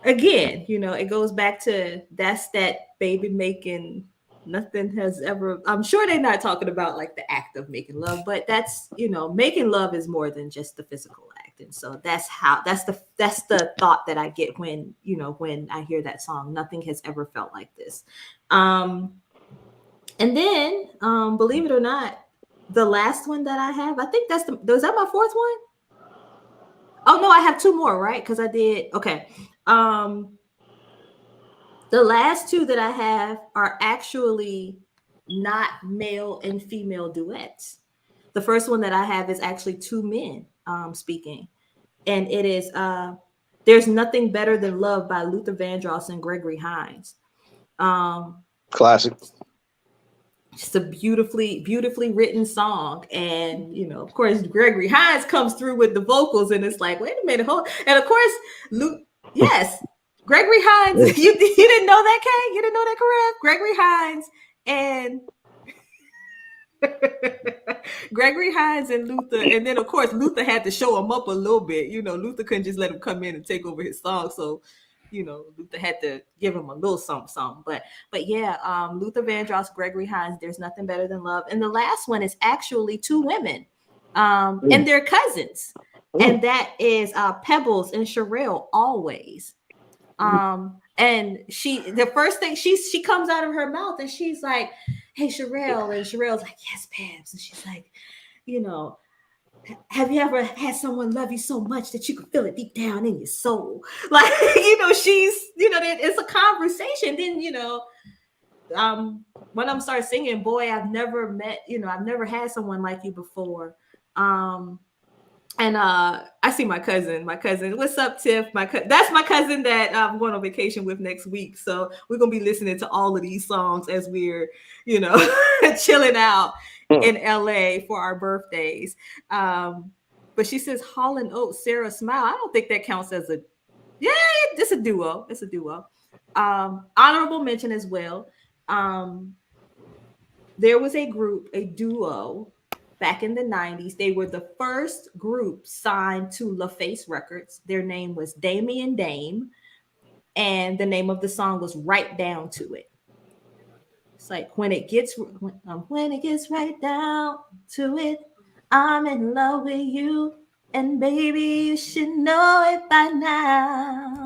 again, you know, it goes back to that baby making. Nothing has ever, I'm sure they're not talking about like the act of making love, but that's, you know, making love is more than just the physical act. And so that's the thought that I get when, you know, when I hear that song, "Nothing Has Ever Felt Like This." And then, believe it or not, the last one that I have, I think is that my fourth one? Oh no, I have 2 more, right? Because I did, okay. The last 2 that I have are actually not male and female duets. The first one that I have is actually 2 men speaking. And it is "There's Nothing Better Than Love" by Luther Vandross and Gregory Hines. Classic. Just a beautifully written song. And, you know, of course, Gregory Hines comes through with the vocals, and it's like, wait a minute, hold. And of course, yes, Gregory Hines. You didn't know that, Kay? You didn't know that, Karev? Gregory Hines and Gregory Hines and Luther. And then, of course, Luther had to show him up a little bit. You know, Luther couldn't just let him come in and take over his song. So, you know, Luther had to give him a little something. But yeah, Luther Vandross, Gregory Hines, "There's Nothing Better Than Love." And the last one is actually 2 women, and they're cousins. And that is Pebbles and Sherelle, "Always." And the first thing she comes out of her mouth, and she's like, "Hey, Sherelle," and Sherelle's like, "Yes, Pebs," and she's like, you know, "Have you ever had someone love you so much that you could feel it deep down in your soul?" Like, you know, she's, you know, it's a conversation. Then, you know, one of them starts singing, "Boy, I've never had someone like you before." And I see my cousin. What's up, Tiff? That's my cousin that I'm going on vacation with next week. So we're gonna be listening to all of these songs as we're, chilling out in LA for our birthdays. But she says Hall and Oates, Sarah Smile. I don't think that counts as a it's a duo. It's a duo. Honorable mention as well. There was a duo back in the 90s. They were the first group signed to LaFace Records. Their name was Damien Dame, and the name of the song was Right Down to It. It's like when it gets right down to it, I'm in love with you, and baby, you should know it by now.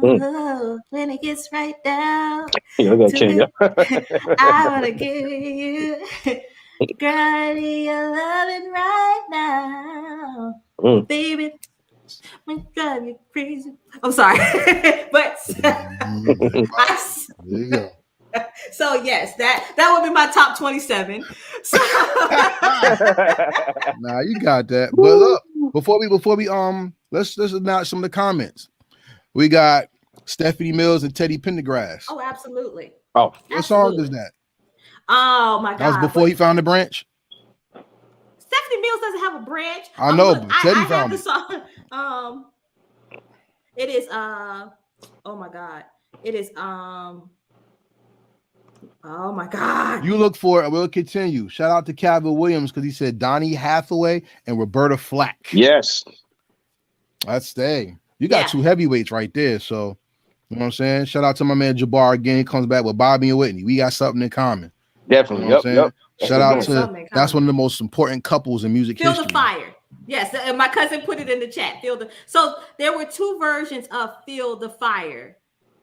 When it gets right down to it, I want to give you. Girl, you're loving right now, baby. My God, you crazy. I'm sorry, but There you go. So yes, that would be my top 27. So Nah, you got that. But look, before we let's announce some of the comments. We got Stephanie Mills and Teddy Pendergrass. Oh, absolutely. Oh, what song is that? Oh my God. That was before he found the branch. Stephanie Mills doesn't have a branch. I know, but Teddy found the song. It is oh my God. It is oh my God. You look for it. We'll continue. Shout out to Calvin Williams because he said Donnie Hathaway and Roberta Flack. Yes. That's staying. You got two heavyweights right there. So, you know what I'm saying? Shout out to my man Jabbar again. He comes back with Bobby and Whitney. We got something in common. Definitely. You know what I'm saying? Shout out to that's one of the most important couples in music Feel history. the Fire. Yes, my cousin put it in the chat. So there were two versions of Feel the Fire.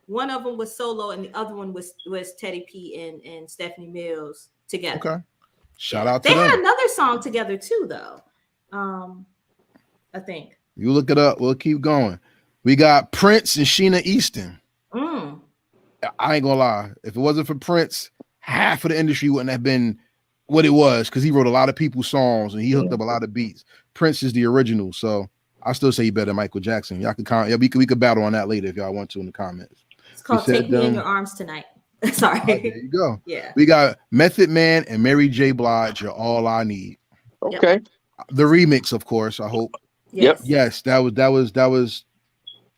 One of them was solo, and the other one was Teddy P and Stephanie Mills together. Okay. Shout out to them. They had another song together too, though. I think. You look it up. We'll keep going. We got Prince and Sheena Easton. I ain't gonna lie. If it wasn't for Prince, half of the industry wouldn't have been what it was because he wrote a lot of people's songs and he hooked up a lot of beats. Prince is the original, so I still say he better than Michael Jackson. Y'all can comment. Yeah, we could battle on that later if y'all want to in the comments. It's called Take Me in Your Arms Tonight. Sorry. There you go. Yeah. We got Method Man and Mary J. Blige. You're all I need. Okay. The remix, of course. I hope. Yes. Yes, that was.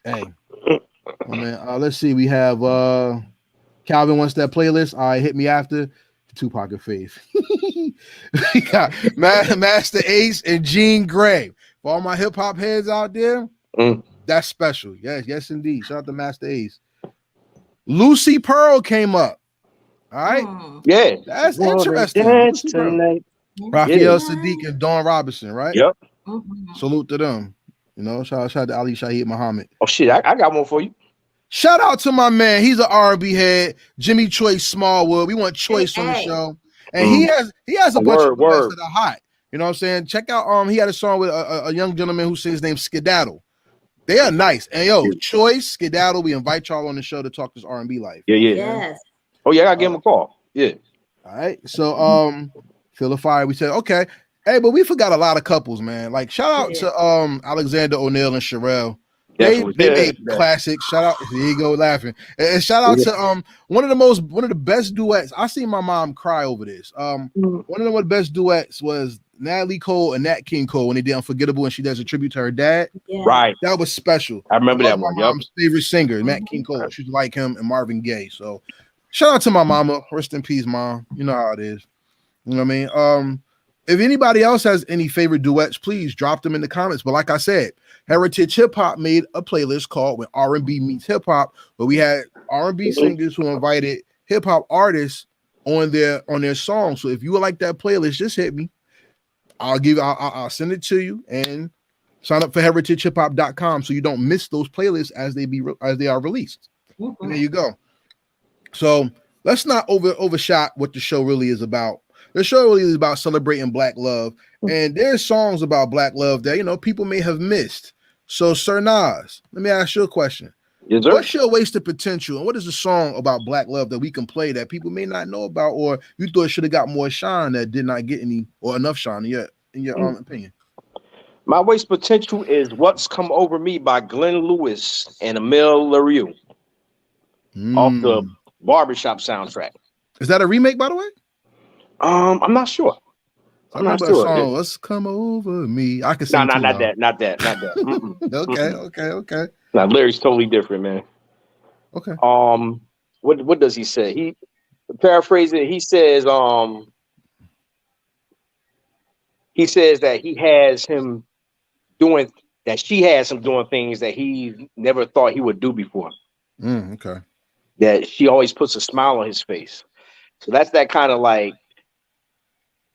Hey, man. Let's see. We have Calvin wants that playlist. All right, hit me after. Tupac and Faith. We got Master Ace and Jean Grey. For all my hip hop heads out there, that's special. Yes, indeed. Shout out to Master Ace. Lucy Pearl came up. All right. Yeah. That's interesting. Raphael Sadiq and Dawn Robinson, right? Yep. Salute to them. You know, shout out to Ali Shaheed Muhammad. Oh shit, I got one for you. Shout out to my man. He's an R&B head, Jimmy Choice Smallwood. We want Choice on the show, and he has a bunch of words that are hot. You know what I'm saying? Check out he had a song with a young gentleman who sings named Skedaddle. They are nice. And Choice, Skedaddle, we invite y'all on the show to talk this R&B life. Yeah. Yes. Oh yeah, I gotta give him a call. Yeah. All right. So Feel the Fire. We said okay. Hey, but we forgot a lot of couples, man. Like shout out to Alexander O'Neal and Sherelle. They made classics. Shout out, here you go laughing. And shout out to one of the best duets. I seen my mom cry over this. One of the best duets was Natalie Cole and Nat King Cole when they did Unforgettable and she does a tribute to her dad. Yeah. Right. That was special. I remember that one. My mom's favorite singer, Nat King Cole. She's like him and Marvin Gaye. So shout out to my mama. Rest in peace, mom. You know how it is. You know what I mean? If anybody else has any favorite duets, please drop them in the comments. But like I said, Heritage Hip Hop made a playlist called When R&B Meets Hip Hop, where we had R&B singers who invited hip hop artists on their songs. So if you would like that playlist, just hit me. I'll send it to you and sign up for heritagehiphop.com so you don't miss those playlists as they are released. And there you go. So let's not overshot what the show really is about. The show really is about celebrating Black love, and there's songs about Black love that people may have missed. So, Sir Nas, let me ask you a question. Yes, sir. What's your wasted potential, and what is a song about Black love that we can play that people may not know about, or you thought should have got more shine that did not get any or enough shine in your opinion? My Waste Potential is What's Come Over Me by Glenn Lewis and Emil LaRue off the Barbershop soundtrack. Is that a remake, by the way? I'm not sure. I remember a song, What's Come Over Me. I can sing not too, not that. Okay. Now lyrics totally different, man. Okay. What does he say? He paraphrase it. He says that he has him doing that. She has him doing things that he never thought he would do before. Okay. That she always puts a smile on his face. So that's that kind of like.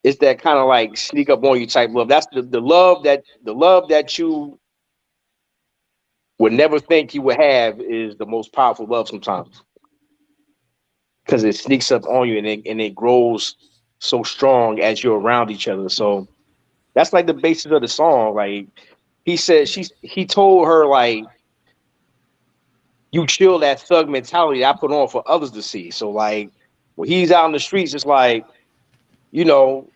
It's that kind of like sneak up on you type love. That's the love that you would never think you would have is the most powerful love sometimes. Because it sneaks up on you and it grows so strong as you're around each other. So that's like the basis of the song. Like he said, he told her like, you chill that thug mentality I put on for others to see. So like when he's out in the streets, it's like, you know,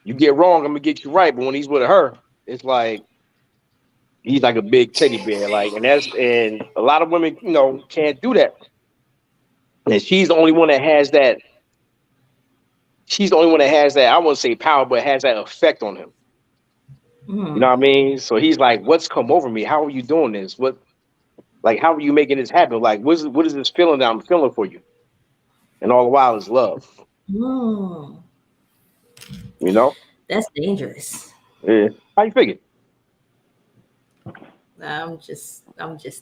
you get wrong, I'm gonna get you right. But when he's with her, it's like he's like a big teddy bear. Like, and a lot of women, you know, can't do that. And she's the only one that has that. She's the only one that has that. I won't say power, but has that effect on him. You know what I mean? So he's like, "What's come over me? How are you doing this? How are you making this happen? Like, what is this feeling that I'm feeling for you?" And all the while is love. You know? That's dangerous. Yeah. How you figure? I'm just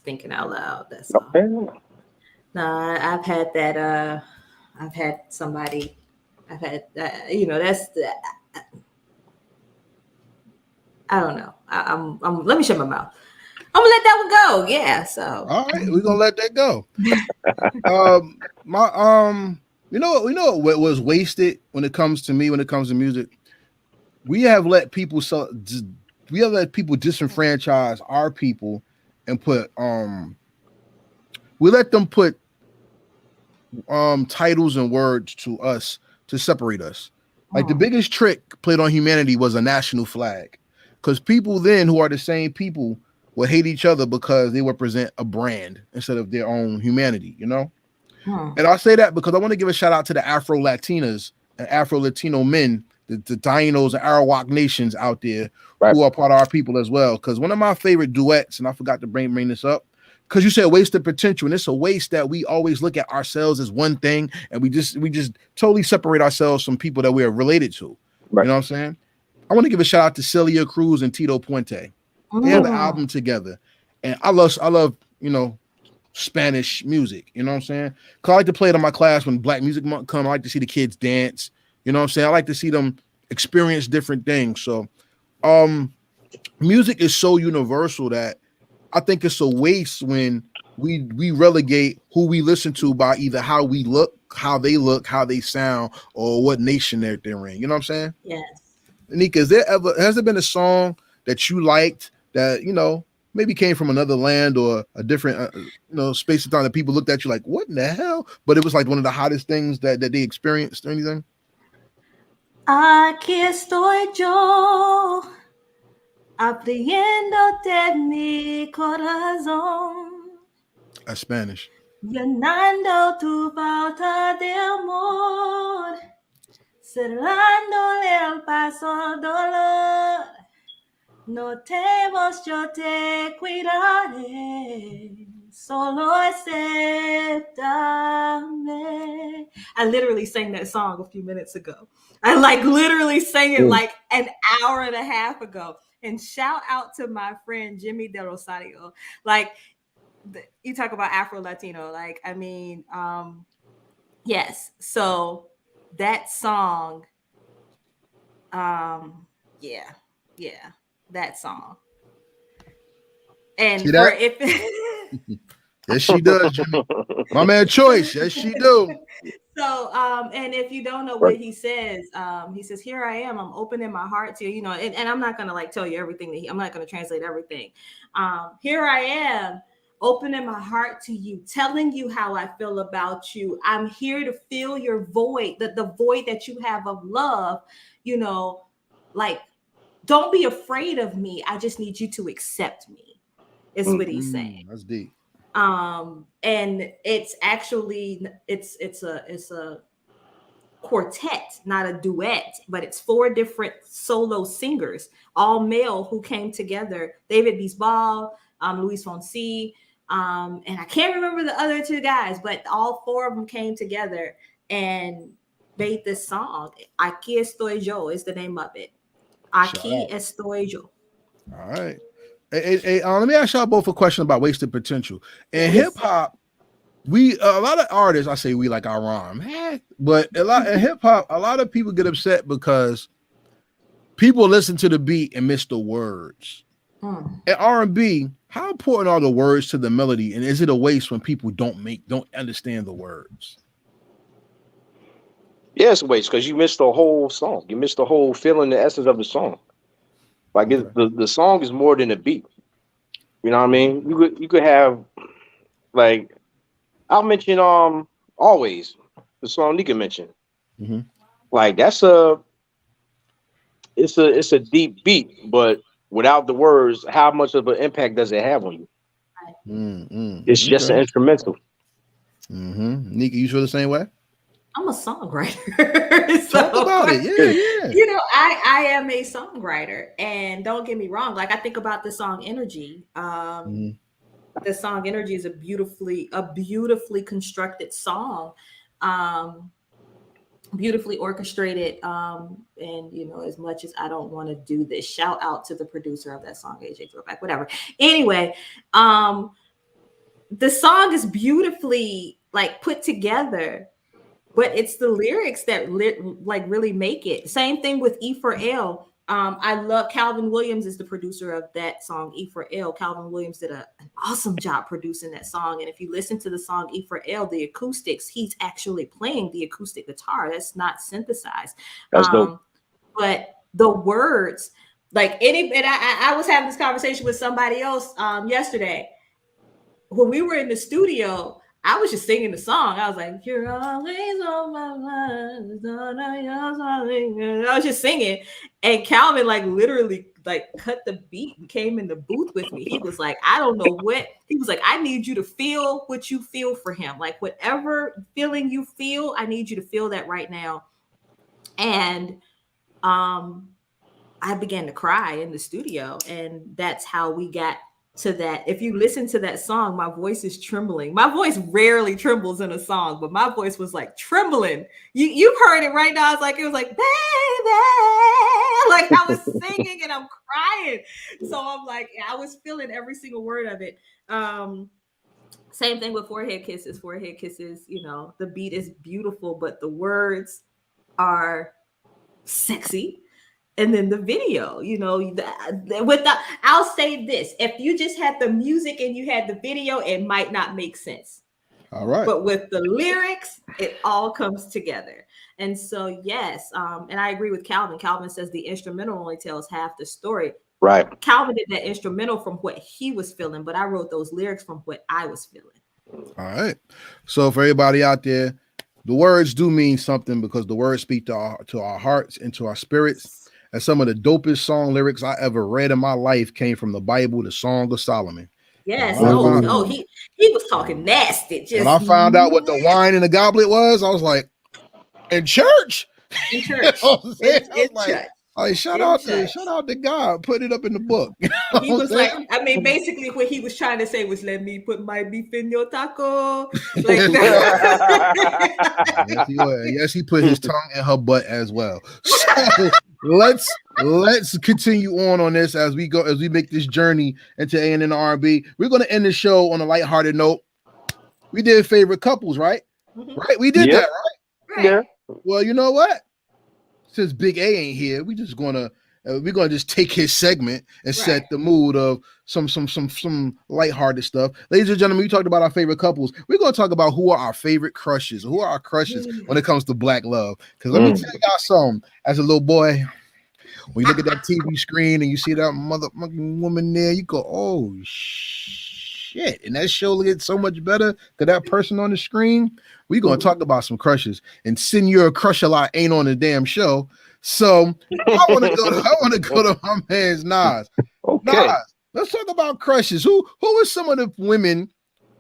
thinking out loud. That's all. Okay. Nah, I've had that. I've had somebody. I've had you know. That's. I don't know. I'm. Let me shut my mouth. I'm gonna let that one go. Yeah. So. All right, we're gonna let that go. You know what was wasted when it comes to me, when it comes to music. We have let people disenfranchise our people and put we let them put titles and words to us to separate us. Like the biggest trick played on humanity was a national flag, because people then who are the same people would hate each other because they represent a brand instead of their own humanity, you know? And I say that because I want to give a shout out to the Afro Latinas and Afro Latino men, the Tainos and Arawak nations out there who are part of our people as well. Because one of my favorite duets, and I forgot to bring this up, because you said wasted potential, and it's a waste that we always look at ourselves as one thing, and we just totally separate ourselves from people that we are related to. You know what I'm saying? I want to give a shout out to Celia Cruz and Tito Puente. They have an album together, and I love you know, Spanish music, you know what I'm saying? Because I like to play it in my class when Black Music Month come. I like to see the kids dance, you know what I'm saying? I like to see them experience different things. So music is so universal that I think it's a waste when we relegate who we listen to by either how we look, how they sound, or what nation they're in. You know what I'm saying? Yes. Nika, has there been a song that you liked that, you know, maybe came from another land or a different you know, space of time that people looked at you like, what in the hell? But it was like one of the hottest things that they experienced or anything? Aquí estoy yo, abriéndote mi corazón. That's Spanish. Llenando tu pauta de amor, cerrándole el paso al dolor. No temas, yo te cuidaré, solo acéptame. I literally sang that song a few minutes ago. I literally sang it like an hour and a half ago. And shout out to my friend Jimmy De Rosario. You talk about Afro Latino. I mean, yes. So that song, yeah. That song. And for if yes, she does, Jimmy. My man Choice. Yes, she do. So and if you don't know what he says, here I am, I'm opening my heart to you, you know, and I'm not gonna tell you everything I'm not gonna translate everything. Here I am, opening my heart to you, telling you how I feel about you. I'm here to fill your void, the void that you have of love, you know, don't be afraid of me. I just need you to accept me. Is what he's saying. That's deep. And it's actually it's a quartet, not a duet, but it's 4 different solo singers, all male, who came together. David Bisbal, Luis Fonsi, and I can't remember the other 2 guys, but all 4 of them came together and made this song. Aquí estoy yo is the name of it. Aquí estoy yo. All right. Hey, let me ask y'all both a question about wasted potential. In hip hop, a lot of artists, I say we like our rhyme, but in hip hop, a lot of people get upset because people listen to the beat and miss the words. In R&B, how important are the words to the melody, and is it a waste when people don't understand the words? Yeah, it's a waste because you missed the whole song. You missed the whole feeling, the essence of the song. Like the song is more than a beat. You know what I mean? You could have, like, I'll mention Always, the song Nika mentioned. Like it's a deep beat, but without the words, how much of an impact does it have on you? It's just an instrumental. Nika, you feel the same way? I'm a songwriter. Talk about it. Yeah. You know, I am a songwriter, and don't get me wrong. Like, I think about the song Energy. The song Energy is a beautifully constructed song, beautifully orchestrated. And, you know, as much as I don't want to do this, shout out to the producer of that song, AJ Throwback, whatever. Anyway, the song is beautifully, like, put together, but it's the lyrics that really make it. Same thing with E for L. I love Calvin Williams is the producer of that song, E for L. Calvin Williams did an awesome job producing that song. And if you listen to the song E for L, the acoustics, he's actually playing the acoustic guitar. That's not synthesized. That's dope. But the words, like I was having this conversation with somebody else yesterday. When we were in the studio, I was just singing the song. I was like, "You're always on my mind." I was just singing, and Calvin literally cut the beat and came in the booth with me. He was like, "I don't know what." He was like, "I need you to feel what you feel for him. Like, whatever feeling you feel, I need you to feel that right now." And I began to cry in the studio, and that's how we got to that. If you listen to that song, my voice is trembling. My voice rarely trembles in a song, but my voice was like trembling. You've heard it right now. It was like, baby, like I was singing and I'm crying. So I'm like, I was feeling every single word of it. Same thing with Forehead Kisses. Forehead Kisses, you know, the beat is beautiful, but the words are sexy. And then the video, you know, I'll say this: if you just had the music and you had the video, it might not make sense. All right. But with the lyrics, it all comes together. And so, yes, and I agree with Calvin. Calvin says the instrumental only tells half the story. Right. Calvin did that instrumental from what he was feeling, but I wrote those lyrics from what I was feeling. All right. So for everybody out there, the words do mean something because the words speak to our hearts and to our spirits. And some of the dopest song lyrics I ever read in my life came from the Bible, the Song of Solomon. Yes. He was talking nasty. When I found out what the wine in the goblet was, I was like, in church? In church. Shout out to God, put it up in the book. He was like, I mean, basically what he was trying to say was, let me put my beef in your taco. Like that. Yes, he put his tongue in her butt as well. So let's continue on this as we make this journey into A&N and R&B. We're going to end the show on a lighthearted note. We did favorite couples, right? Mm-hmm. Right? We did that, right? Yeah. Well, you know what? Since Big A ain't here, we're gonna just take his segment and set the mood of some lighthearted stuff. Ladies and gentlemen, we talked about our favorite couples. We're gonna talk about who are our favorite crushes, who are our crushes when it comes to Black love. Because let me tell y'all something. As a little boy, when you look at that TV screen and you see that motherfucking woman there, you go, "Oh shit." shit. And that show gets so much better to that person on the screen. We're gonna talk about some crushes. And Senor Crush a Lot ain't on the damn show. So I want to go to my man's Nas. Okay. Nas, let's talk about crushes. Who are some of the women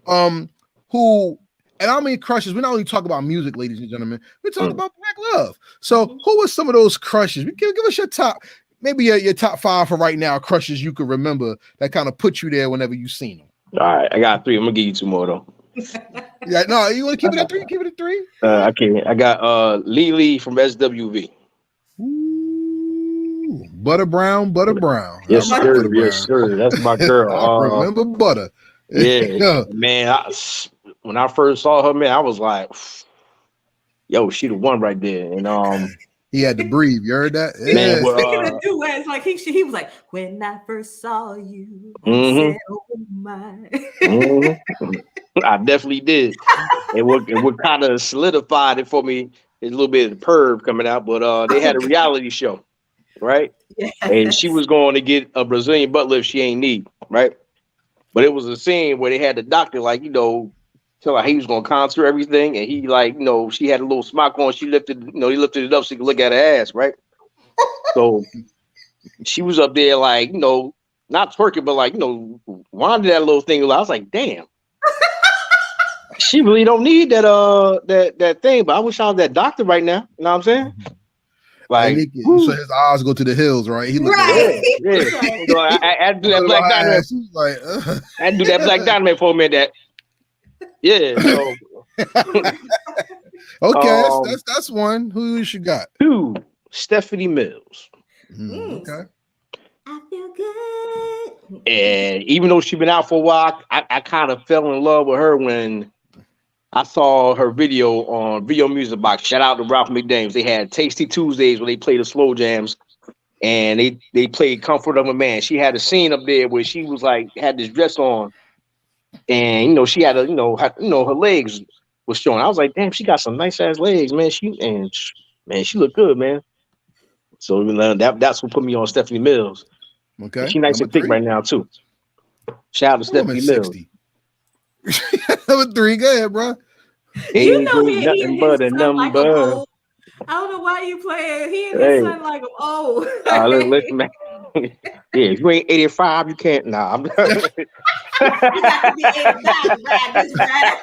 who, and I mean crushes, we not only talk about music, ladies and gentlemen, we talk about black love. So who are some of those crushes? Give us your top, maybe your top 5 for right now, crushes you could remember that kind of put you there whenever you seen them. All right, I got 3. I'm gonna give you 2 more though. Yeah, no, you want to keep it at 3? Keep it at 3. I can't. I got Lily from SWV. Ooh, Butter Brown. Yes, sir. Yes, sir. That's my girl. I remember Butter. Yeah, man. When I first saw her, man, I was like, "Yo, she the one right there." And he had to breathe. You heard that? Man, Yeah. speaking of duets, like he was like, "When I first saw you, I said, oh my." I definitely did. And what kind of solidified it for me is a little bit of the perv coming out, but they had a reality show, right? Yes. And she was going to get a Brazilian butt lift she ain't need, right? But it was a scene where they had the doctor, like, tell her he was gonna contour everything, and he, like, she had a little smock on. She lifted, he lifted it up so he could look at her ass, right? So she was up there, like, not twerking, but like, winding that little thing. I was like, damn. She really don't need that thing, but I wish I was that doctor right now. You know what I'm saying? Like, so his eyes go to the hills, right? He looked I had to do that Black Dynamite. Like, I had to do that Black Dynamite for a minute. Yeah. So okay, that's one. Who you got? 2, Stephanie Mills. Okay. I feel good. And even though she's been out for a while, I kind of fell in love with her when I saw her video on Video Music Box. Shout out to Ralph McDaniels. They had Tasty Tuesdays where they played the slow jams, and they played Comfort of a Man. She had a scene up there where she was like, had this dress on, and she had her legs was showing. I was like, damn, she got some nice ass legs, man. She looked good, man. So that's what put me on Stephanie Mills. Okay, she nice and thick right now too. Shout out to Stephanie Mills. Number 3, go ahead, bro. You know he nothing but a number. Like I don't know why you playing. He and his son like him. Oh, listen, man. Yeah, if you ain't 85, you can't. Nah, I'm. You got to be 85, Brad.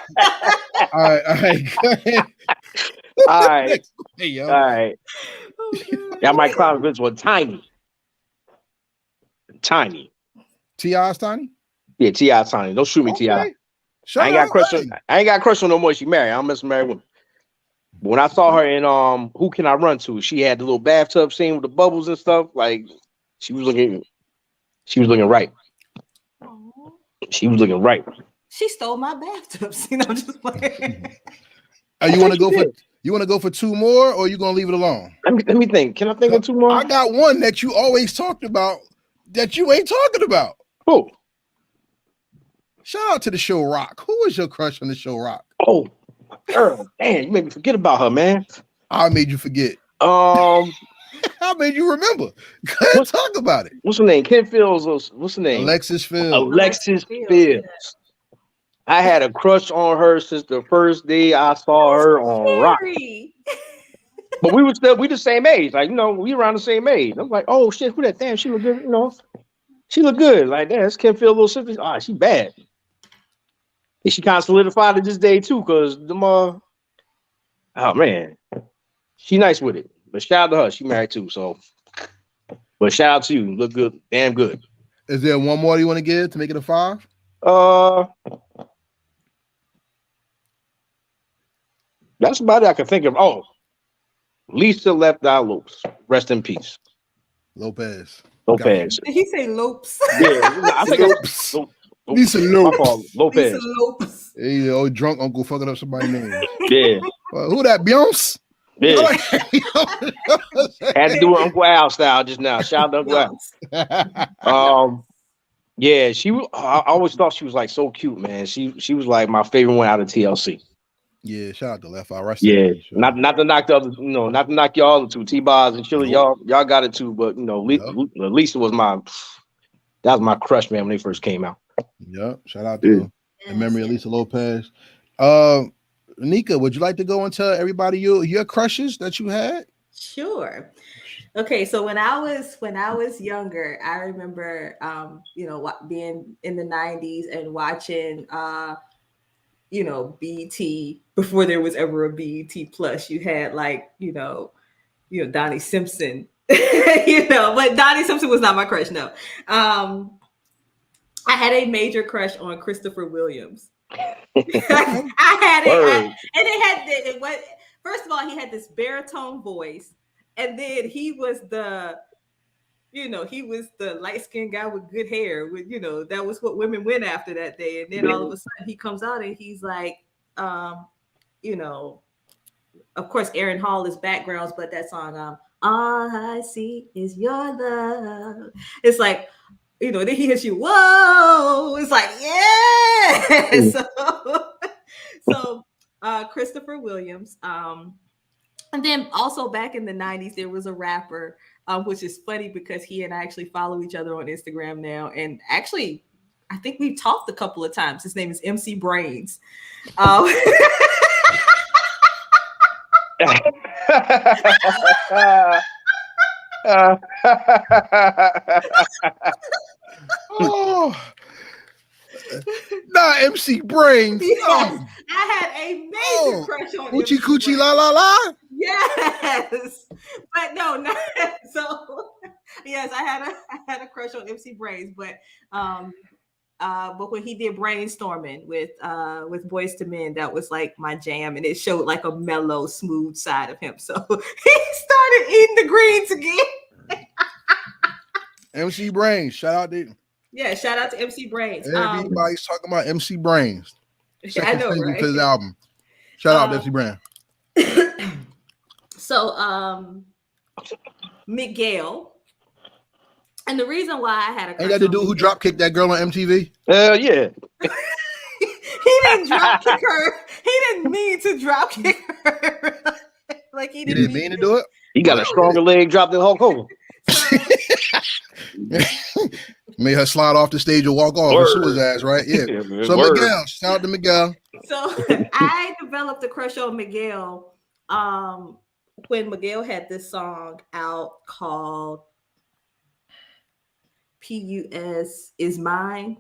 All right. Go ahead. All right. Hey, yo. All right. Y'all might clown this one. Tiny. T.I.'s Tiny? Yeah, T.I. Tiny. Don't shoot me, T.I. I ain't got crush on no more. She married. I don't mess with married women. But when I saw her in Who Can I Run To, she had the little bathtub scene with the bubbles and stuff. Like she was looking right. She was looking right. She stole my bathtub scene. I'm just playing. You want to go for 2 more, or you gonna leave it alone? Let me think. Can I think of 2 more? I got one that you always talked about that you ain't talking about. Who? Shout out to the show Rock. Who was your crush on the show Rock? Oh, girl, damn, you made me forget about her, man. I made you forget. I made you remember. Go ahead, talk about it. What's her name? Ken Fields. What's her name? Alexis Fields. Alexis Fields. I had a crush on her since the first day I saw her on Rock. But we the same age. Like, we around the same age. I was like, oh shit, who that? Damn, she look good, She look good. Like, damn, that's Ken Fields' little sister. She bad. And she kind of solidified it this day too, because oh man, she nice with it. But shout out to her, she married too. So, but shout out to you, look good, damn good. Is there one more you want to give to make it a 5? That's about it I can think of. Oh, Lisa Left Eye Lopes, rest in peace. Lopez. Did he say Lopes? Yeah, I think Lopes. Lisa Lopes. Lopez. Lisa Lopes. Hey, old drunk uncle fucking up somebody's name. Yeah. Who that? Beyonce? Yeah. Had to do it Uncle Al style just now. Shout out to Uncle Al. Yeah, I always thought she was like so cute, man. She was like my favorite one out of TLC. Yeah, shout out to Left Eye. Yeah, not to knock the other, not to knock y'all two T-Bars and Chili. Y'all got it too, but Lisa was my crush, man, when they first came out. Yep. Shout out to in memory of Lisa Lopez. Nika, would you like to go and tell everybody your crushes that you had? Sure. Okay, so when I was younger, I remember being in the 90s and watching BET before there was ever a BET Plus. You had Donnie Simpson, but Donnie Simpson was not my crush. No, I had a major crush on Christopher Williams. First of all, he had this baritone voice, and then he was the light-skinned guy with good hair. That was what women went after that day. And then all of a sudden he comes out and he's like, of course, Aaron Hall is backgrounds, but that song, All I See Is Your Love. It's like, then he hits you, whoa. It's like, yeah. So Christopher Williams. And then also back in the 90s, there was a rapper, which is funny because he and I actually follow each other on Instagram now. And actually, I think we've talked a couple of times. His name is MC Brains. Oh, not MC Brains. Yes, I had a major crush on Coochie Coochie La La La. Yes, but no, not so. Yes, I had a crush on MC Brains, but when he did Brainstorming with Boyz II Men, that was like my jam, and it showed like a mellow, smooth side of him. So he started eating the greens again. MC Brains, shout out to MC Brains. Everybody's talking about MC Brains. I know, right? To his album. Shout out to MC Brains. So, Miguel, and the reason why I had a crush ain't that the dude who drop kicked that girl on MTV? Yeah. He didn't drop kick her. He didn't mean to drop kick her. Like he didn't mean to do it. He got a stronger leg drop than Hulk Hogan. Made her slide off the stage and walk off and sue his ass, right? Yeah. So Miguel, shout out to Miguel. So I developed a crush on Miguel when Miguel had this song out called P.U.S. Is Mine.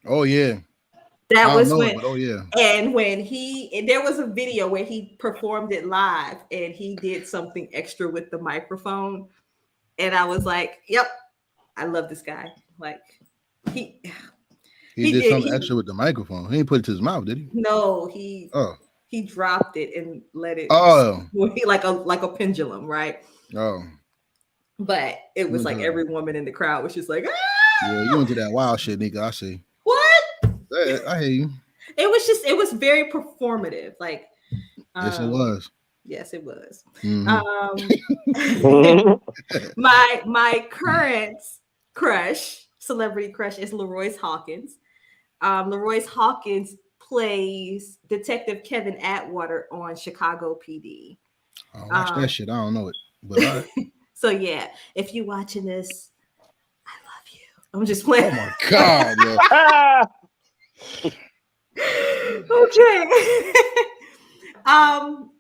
Oh yeah. That was when, oh yeah. And when there was a video where he performed it live and he did something extra with the microphone. And I was like, yep, I love this guy. Like he did something extra with the microphone. He didn't put it to his mouth, did he? No, he dropped it and let it like a pendulum, right? Oh. But it was like every woman in the crowd was just like, ah! Yeah, you into that wild shit, Nika. I see. What? I hear you. It was very performative. Like yes, it was. Yes, it was. Mm-hmm. My current celebrity crush is Leroyce Hawkins. Leroyce Hawkins plays Detective Kevin Atwater on Chicago PD. I watch that shit. I don't know it, but all right. So yeah, if you're watching this, I love you. I'm just playing. Oh my god, Okay.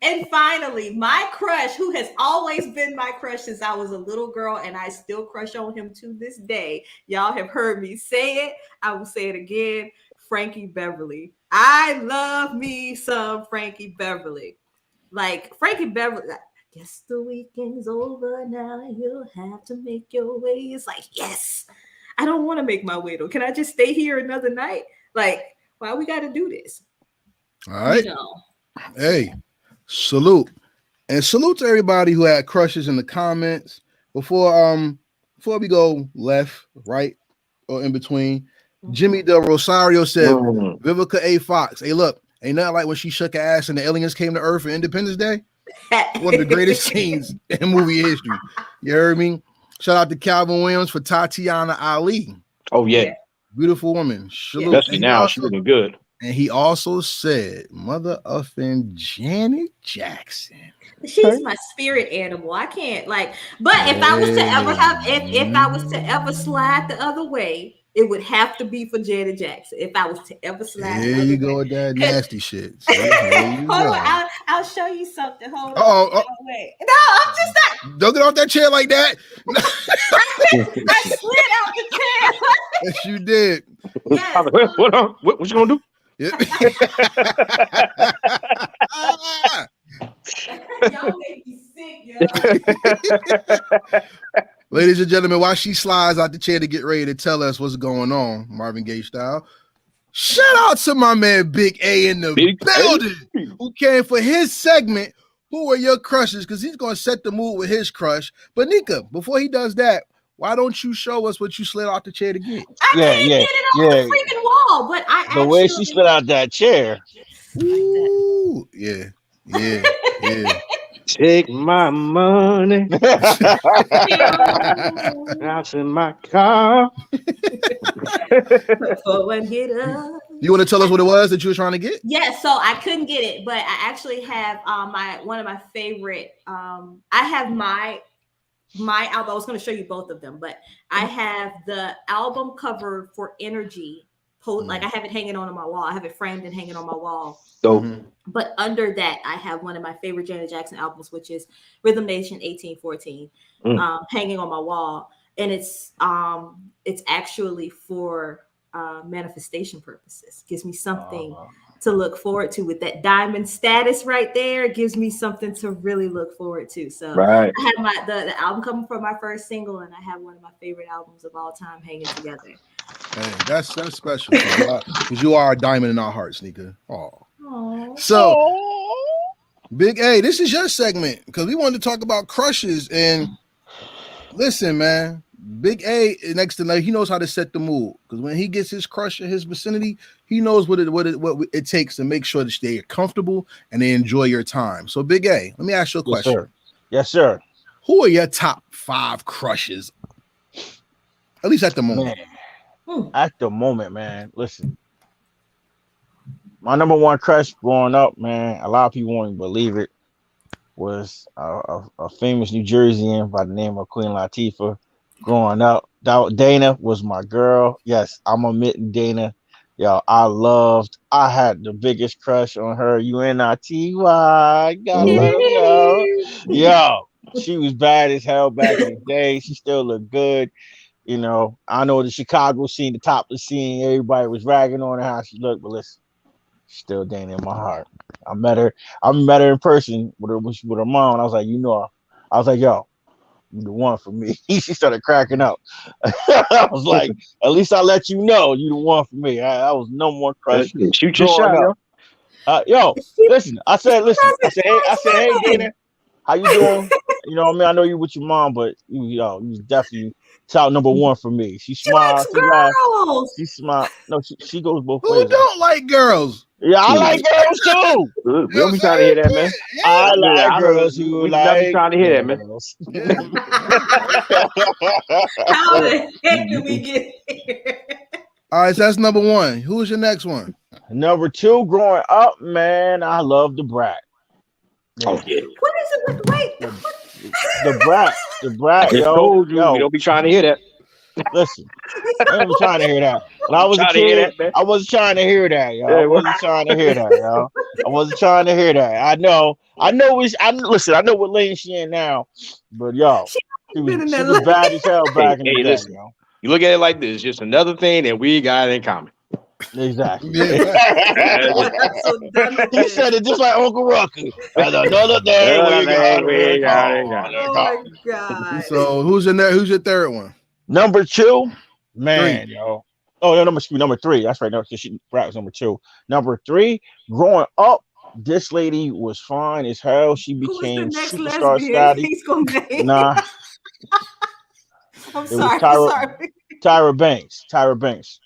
And finally, my crush, who has always been my crush since I was a little girl, and I still crush on him to this day. Y'all have heard me say it. I will say it again. Frankie Beverly. I love me some Frankie Beverly. Like Frankie Beverly. Guess the weekend's over now. You'll have to make your way. It's like, yes. I don't want to make my way though. Can I just stay here another night? Like, why we got to do this? All right. Hey, salute. And salute to everybody who had crushes in the comments. Before we go left, right, or in between, Jimmy Del Rosario said, Vivica A. Fox. Hey, look, ain't nothing like when she shook her ass and the aliens came to Earth for Independence Day. One of the greatest scenes in movie history. You heard me? Shout out to Calvin Williams for Tatiana Ali. Oh, yeah. Beautiful woman. Especially now, she's looking good. And he also said, Mother effing Janet Jackson. She's my spirit animal. I can't but if I was to ever slide the other way, it would have to be for Janet Jackson if I was to ever slide. Here you go with that nasty shit. See, there you Hold go. on, I'll show you something. Hold on. Oh, Wait. No, I'm just not. Don't get off that chair like that. I slid out the chair. Yes, you did. Yes. Hold on. What you gonna do? Yep. Y'all make me sick, yo. Ladies and gentlemen, while she slides out the chair to get ready to tell us what's going on, Marvin Gaye style, shout out to my man Big A in the building who came for his segment. Who are your crushes? Because he's going to set the mood with his crush. But Nika, before he does that, why don't you show us what you slid out the chair to get? I can't get it off the freaking wall, but the way she slid out that chair. Ooh, yeah. Take my money out in my car. You want to tell us what it was that you were trying to get? Yeah, so I couldn't get it, but I actually have one of my favorite. I have my album. I was going to show you both of them, but I have the album cover for Energy. Like I have it hanging on my wall. I have it framed and hanging on my wall. But under that, I have one of my favorite Janet Jackson albums, which is Rhythm Nation 1814, hanging on my wall. And it's actually for manifestation purposes. Gives me something to look forward to with that diamond status right there. It gives me something to really look forward to. So I have the album coming from my first single, and I have one of my favorite albums of all time hanging together. Hey, that's special because you are a diamond in our hearts, Nika. So, Big A, this is your segment because we wanted to talk about crushes. And listen, man, Big A next to he knows how to set the mood because when he gets his crush in his vicinity, he knows what it takes to make sure that they are comfortable and they enjoy your time. So, Big A, let me ask you a question. Yes, sir. Who are your top 5 crushes? At least at the moment. At the moment, man. Listen, my number one crush growing up, man, a lot of people won't even believe it, was a famous New Jerseyan by the name of Queen Latifah. Growing up, Dana was my girl. Yes, I'm admitting Dana. Yo, I had the biggest crush on her. UNITY. Gotta let them know. Yo, she was bad as hell back in the day. She still looked good. You know, I know the Chicago scene, the topless scene, everybody was ragging on her how she looked, but listen, she's still Dana in my heart. I met her in person with her mom, and I was like, I was like, yo, you the one for me. She started cracking up. I was like, at least I let you know you the one for me. I was number one crush. Shoot your shot, yo. Listen, I said, hey, Dana, how you doing? You know what I mean? I know you with your mom, but you was definitely child number one for me. She smiled. She laughed. She smiled. No, she goes both ways. Who don't like girls? Yeah, I like girls too. We don't be trying to hear that, man. I like girls who like. Trying to hear that, man. How the heck did we get here? All right, so that's number 1. Who's your next one? Number 2, growing up, man, I love the Brat. Yeah. What is it? Wait. The Brat. Yo, we don't be trying to hear that. Listen, I ain't trying to hear that. When I was a kid, I wasn't trying to hear that, yo. I wasn't trying to hear that, yo. I wasn't trying to hear that. I know what lane she in now, but yo, she was bad as hell back in the day, listen, yo. You look at it like this, just another thing that we got in common. Exactly. He said it just like Uncle Rocky. Another day we got it. Oh my God. So who's your third one? Number 2, man, 3. Yo. Oh, no, number 3. That's right. No, she was number 2. Number 3, growing up, this lady was fine as hell. She became superstar status. Nah. I'm sorry. Tyra Banks. Tyra Banks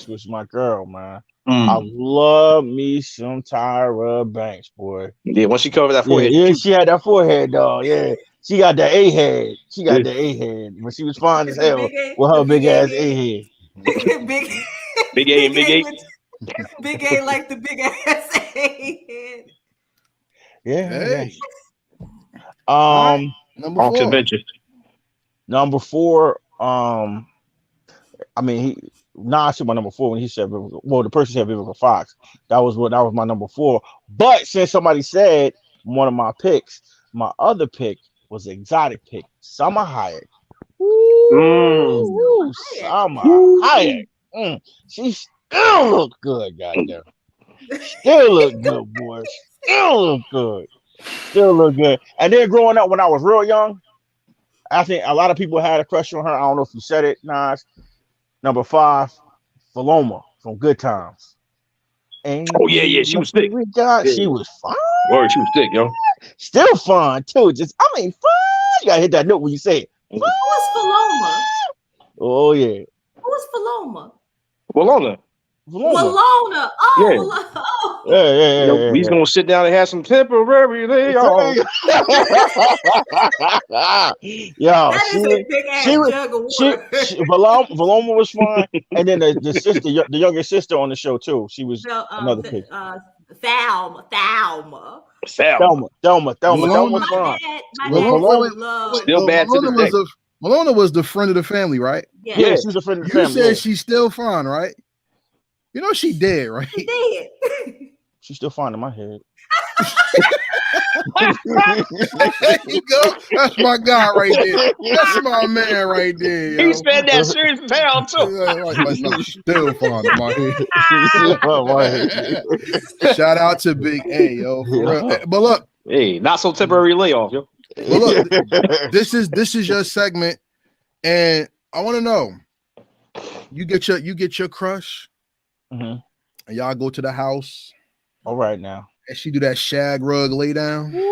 was my girl, man. I love me some Tyra Banks, boy. Yeah, once she covered that forehead. Yeah, she had that forehead, dog. Yeah. She got the A head. But she was fine as hell with her big ass A head. Big A and Big A. Big A like the big ass A head. Yeah. Hey. Number 4. Number 4. I mean, Nas said my number 4 when he said, well, the person said Vivica Fox. That was my number 4. But since somebody said one of my picks, my other pick was the exotic pick, Summer Hayek. Ooh, Summer Hayek. She still look good, goddamn. Still look good, boy. Still look good. Still look good. And then growing up when I was real young, I think a lot of people had a crush on her. I don't know if you said it, Nas. Number 5, Paloma from Good Times. Oh yeah, she was thick. She was fine. Word, she was thick, yo. Still fun too. Fun. You gotta hit that note when you say it. Who was Paloma? Oh yeah. Who was Paloma? Walona. Walona. Oh, Yeah. Oh. Yeah. He's gonna sit down and have some temporary layoff. Yo, That is a big ass jug of water. Paloma was fine, and then the sister, the younger sister on the show too. She was another pick. Thelma. Thelma was fine. Still bad to this day. Malona was the friend of the family, right? Yeah, she was a friend of the family. You said she's still fine, right? You know she dead, right? She did. She's still fine in my head. There you go. That's my guy right there. That's my man right there. Yo. He spent that serious pound too. Like, still fine in my head. Shout out to Big A, yo. But look, hey, not so temporary layoff, yo. But look, this is your segment, and I want to know. You get your crush, and y'all go to the house. All right now. And she do that shag rug lay down. Look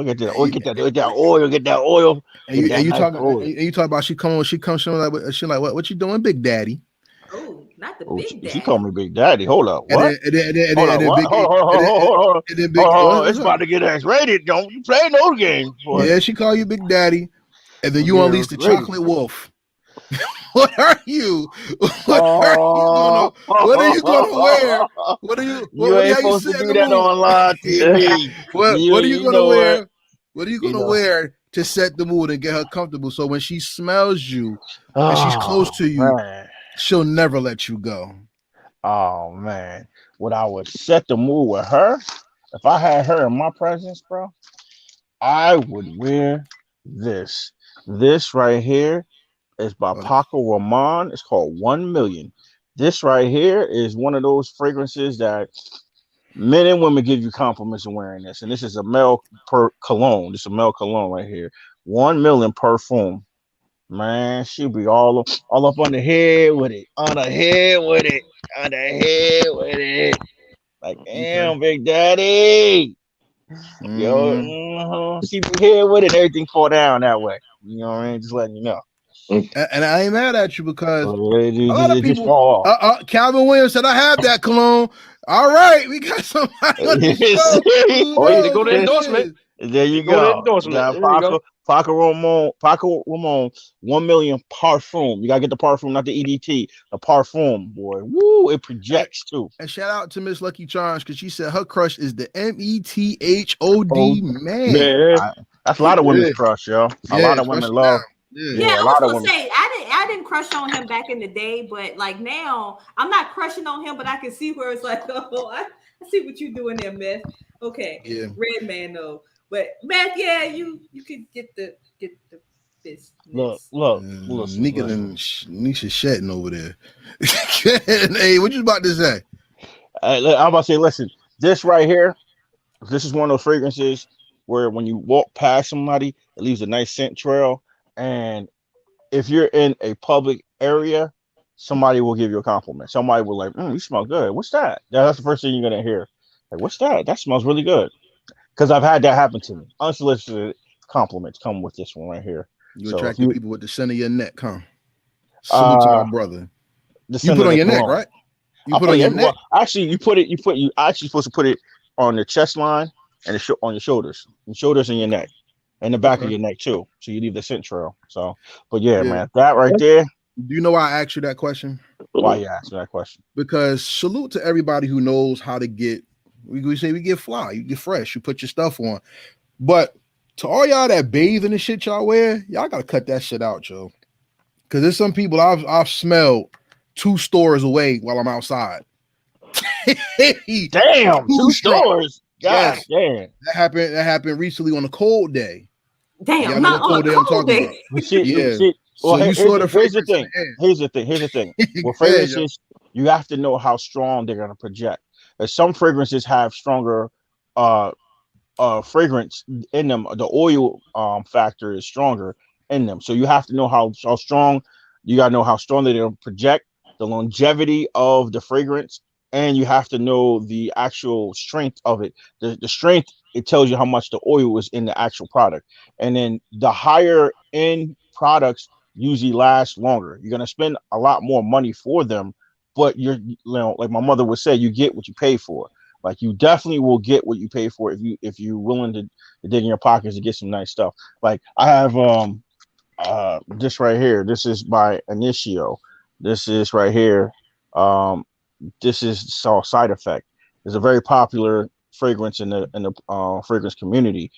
at that. Get that oil. And you talk about she comes like she like what you doing, Big Daddy? Oh, not the Big Daddy. She called me Big Daddy. Hold up. What? Hold on. It's about to get X-rated. Don't you play no games, boy. Yeah, she call you Big Daddy, and then you unleash the chocolate wolf. What are you? What are you gonna wear? What are you? You ain't supposed to do that on live TV. What are you gonna wear? What are you gonna wear to set the mood and get her comfortable? So when she smells you and she's close to you, she'll never let you go. Oh man, what I would set the mood with her if I had her in my presence, bro. I would wear this. This right here. It's by Paco Rabanne. It's called 1 Million. This right here is one of those fragrances that men and women give you compliments of wearing this. And this is a male cologne. This is a male cologne right here. 1 Million perfume. Man, she'll be all up on the head with it. On the head with it. Like, damn, Big Daddy. Yo, she be here with it. Everything fall down that way. You know what I mean? Just letting you know. And I ain't mad at you because a lot of people. Calvin Williams said, "I have that cologne." All right, we got somebody on the show. Oh, you to go to endorsement. There you go. Paco Rabanne, 1 Million parfum. You gotta get the parfum, not the EDT. The parfum, boy. Woo! It projects too. And shout out to Miss Lucky Charms because she said her crush is the METHOD man. That's a lot of women's crush, yo. A lot of women love. Yeah, I was gonna say I didn't crush on him back in the day, but like now I'm not crushing on him, but I can see where it's like, oh, I see what you're doing there, Meth. Okay, Red Man though, but Meth, yeah, you could get the business. Look, Nika and Nisha shedding over there. Hey, what you about to say? I'm about to say, listen, this right here, this is one of those fragrances where when you walk past somebody, it leaves a nice scent trail. And if you're in a public area, somebody will give you a compliment. Somebody will like, you smell good. What's that? That's the first thing you're gonna hear. Like, what's that? That smells really good. Because I've had that happen to me. Unsolicited compliments come with this one right here. You attract people with the center of your neck, huh? Salute to my brother. You put on your neck, right? You put on your neck. Actually, you actually supposed to put it on the chest line and on your shoulders. And shoulders and your neck. And the back of your neck too, so you leave the scent trail. So, but yeah, man, that right there. Do you know why I asked you that question? Why you asked me that question? Because salute to everybody who knows how to get. We say we get fly, you get fresh, you put your stuff on. But to all y'all that bathe in the shit y'all wear, y'all gotta cut that shit out, yo. Because there's some people I've smelled 2 stores away while I'm outside. Damn, 2 stores. God damn. That happened recently on a cold day. Damn, not on a cold day. But shit, Yeah. shit. Well, So you saw the here's the fragrance in thing. the air. Here's the thing. With fragrances, you have to know how strong they're gonna project. Some fragrances have stronger fragrance in them. The oil factor is stronger in them. So you have to know how strong. You gotta know how strong they'll project, the longevity of the fragrance, and you have to know the actual strength of it. The strength, it tells you how much the oil is in the actual product. And then the higher end products usually last longer. You're gonna spend a lot more money for them, but like my mother would say, you get what you pay for. Like you definitely will get what you pay for if you're willing to dig in your pockets to get some nice stuff. Like I have this right here. This is by Initio. This is right here. This is called Side Effect. It's a very popular fragrance in the fragrance community.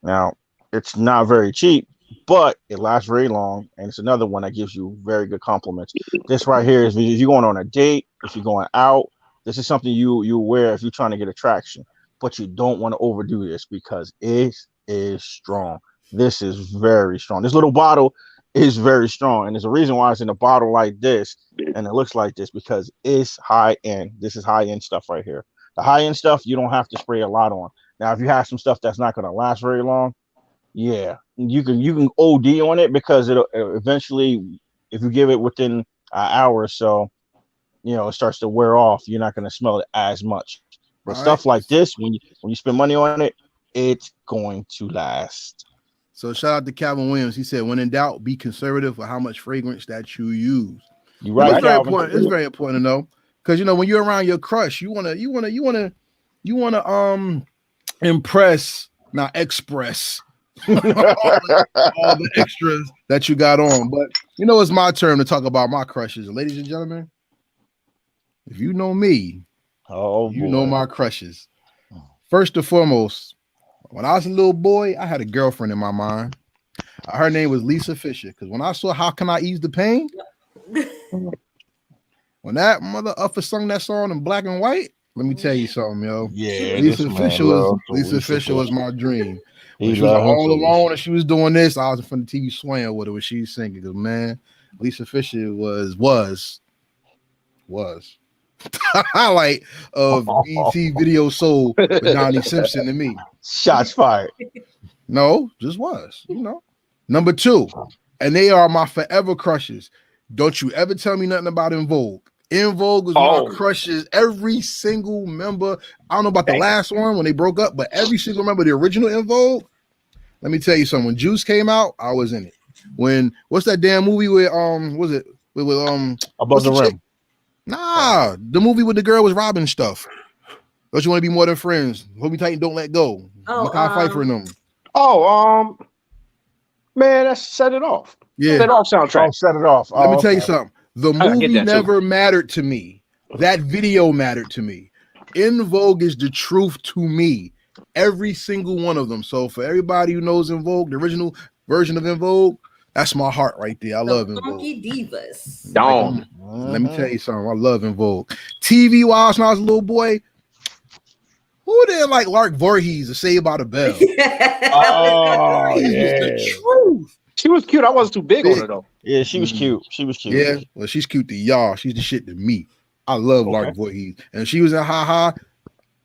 Now it's not very cheap, but it lasts very long, and it's another one that gives you very good compliments. This right here is if you're going on a date, if you're going out. This is something you wear if you're trying to get attraction, but you don't want to overdo this because it is strong. This is very strong. This little bottle is very strong, and there's a reason why it's in a bottle like this and it looks like this because it's high end. This is high end stuff right here. The high end stuff you don't have to spray a lot on. Now, if you have some stuff that's not going to last very long, yeah, you can OD on it because it'll eventually, if you give it within an hour or so, it starts to wear off. You're not going to smell it as much. But stuff like this, when you spend money on it, it's going to last. So shout out to Calvin Williams. He said, when in doubt, be conservative with how much fragrance that you use. You're right, it's very important. It's very important to know. Because when you're around your crush, you wanna impress, not express all the extras that you got on. But it's my turn to talk about my crushes. Ladies and gentlemen, if you know me, you know my crushes. First and foremost, when I was a little boy, I had a girlfriend in my mind. Her name was Lisa Fisher. Because when I saw How Can I Ease the Pain? When that mother Uffa sung that song in black and white, let me tell you something, yo. Yeah, Lisa Fisher was my dream. When she was all alone and she was doing this, I was in front of the TV swaying with her when she was singing. Because man, Lisa Fisher was highlight of ET Video Soul with Donnie Simpson and me. Shots fired. No, just was. Number 2, and they are my forever crushes. Don't you ever tell me nothing about En Vogue. En Vogue was my crushes. Every single member. I don't know about the last one when they broke up, but every single member, the original En Vogue. Let me tell you something. When Juice came out, I was in it. What's that damn movie with was it with Above the Rim? Nah, the movie with the girl was robbing stuff. Don't you want to be more than friends? Hold me tight and don't let go. Makai Pfeiffer and them. Man, that's Set It Off. Yeah, Set It Off soundtrack. Set It Off. Let me tell you something. The movie never mattered to me. That video mattered to me. En Vogue is the truth to me. Every single one of them. So for everybody who knows En Vogue, the original version of En Vogue, that's my heart right there. I love En Vogue. Funky Divas. Let me tell you something. I love En Vogue. TV wise, when I was a little boy, who didn't like Lark Voorhees or Saved by the Bell? Oh, yeah. The truth. She was cute. I wasn't too big on her though. Yeah, she was cute. Yeah, well, she's cute to y'all. She's the shit to me. I love Lark Voorhees. And she was in Ha Ha.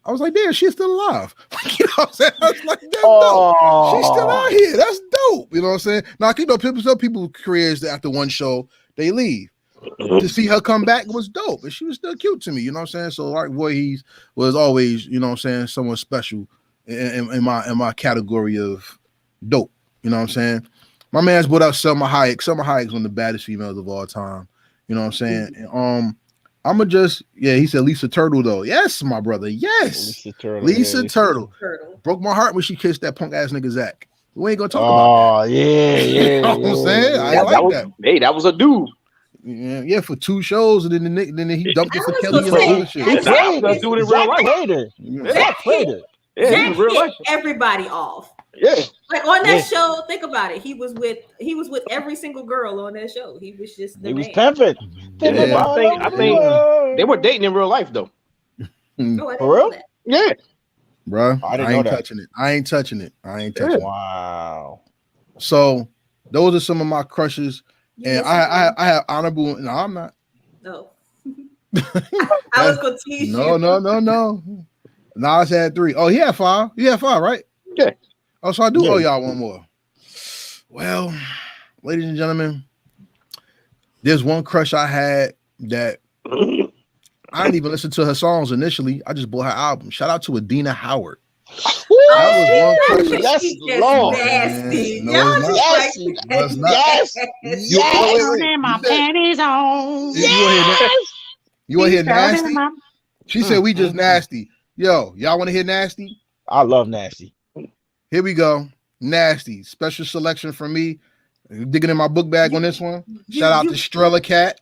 I was like, damn, she's still alive. You know what I'm saying? I was like, that's dope. She's still out here. That's dope. You know what I'm saying? Now, some people careers after one show, they leave. To see her come back was dope. And she was still cute to me. You know what I'm saying? So Lark Voorhees was always, you know what I'm saying, someone special in my category of dope. You know what I'm saying? My man's brought up Selma Hayek. Selma Hayek's one of the baddest females of all time. You know what I'm saying? And, he said Lisa Turtle though. Yes, my brother. Yes. Lisa Turtle. Broke my heart when she kissed that punk ass nigga Zach. We ain't gonna talk about that. Yeah. You know what I'm saying? I like that. Hey, that was a dude. Yeah, for 2 shows, and then he dumped it for Kelly and all that shit. He played it. Zach played it. Zach hit everybody off. Yeah. Like on that show, think about it. He was with every single girl on that show. He was just the He was man. pimping. Yeah. I think they were dating in real life though. Oh, I didn't For real? know that. Yeah. Bro, I didn't I know ain't that. touching it. I ain't touching it. Wow. So those are some of my crushes, and Yes, I have honorable. No, I'm not. No. I was gonna tease you. No. Nas had 3. Oh, he had 5. You had 5, right? Yeah. Oh, so I do owe y'all one more. Well, ladies and gentlemen, there's one crush I had that I didn't even listen to her songs initially. I just bought her album. Shout out to Adina Howard. That was one crush. Yes, Lord. Lord. Nasty. No, Y'all it's just not. like No, it's not. Yes. You, Putting my panties on. You want to hear that? You want to hear nasty? She said we just nasty. Yo, y'all want to hear nasty? I love nasty. Here we go. Nasty. Special selection from me. Digging in my book bag on this one. Shout out to Strella Cat.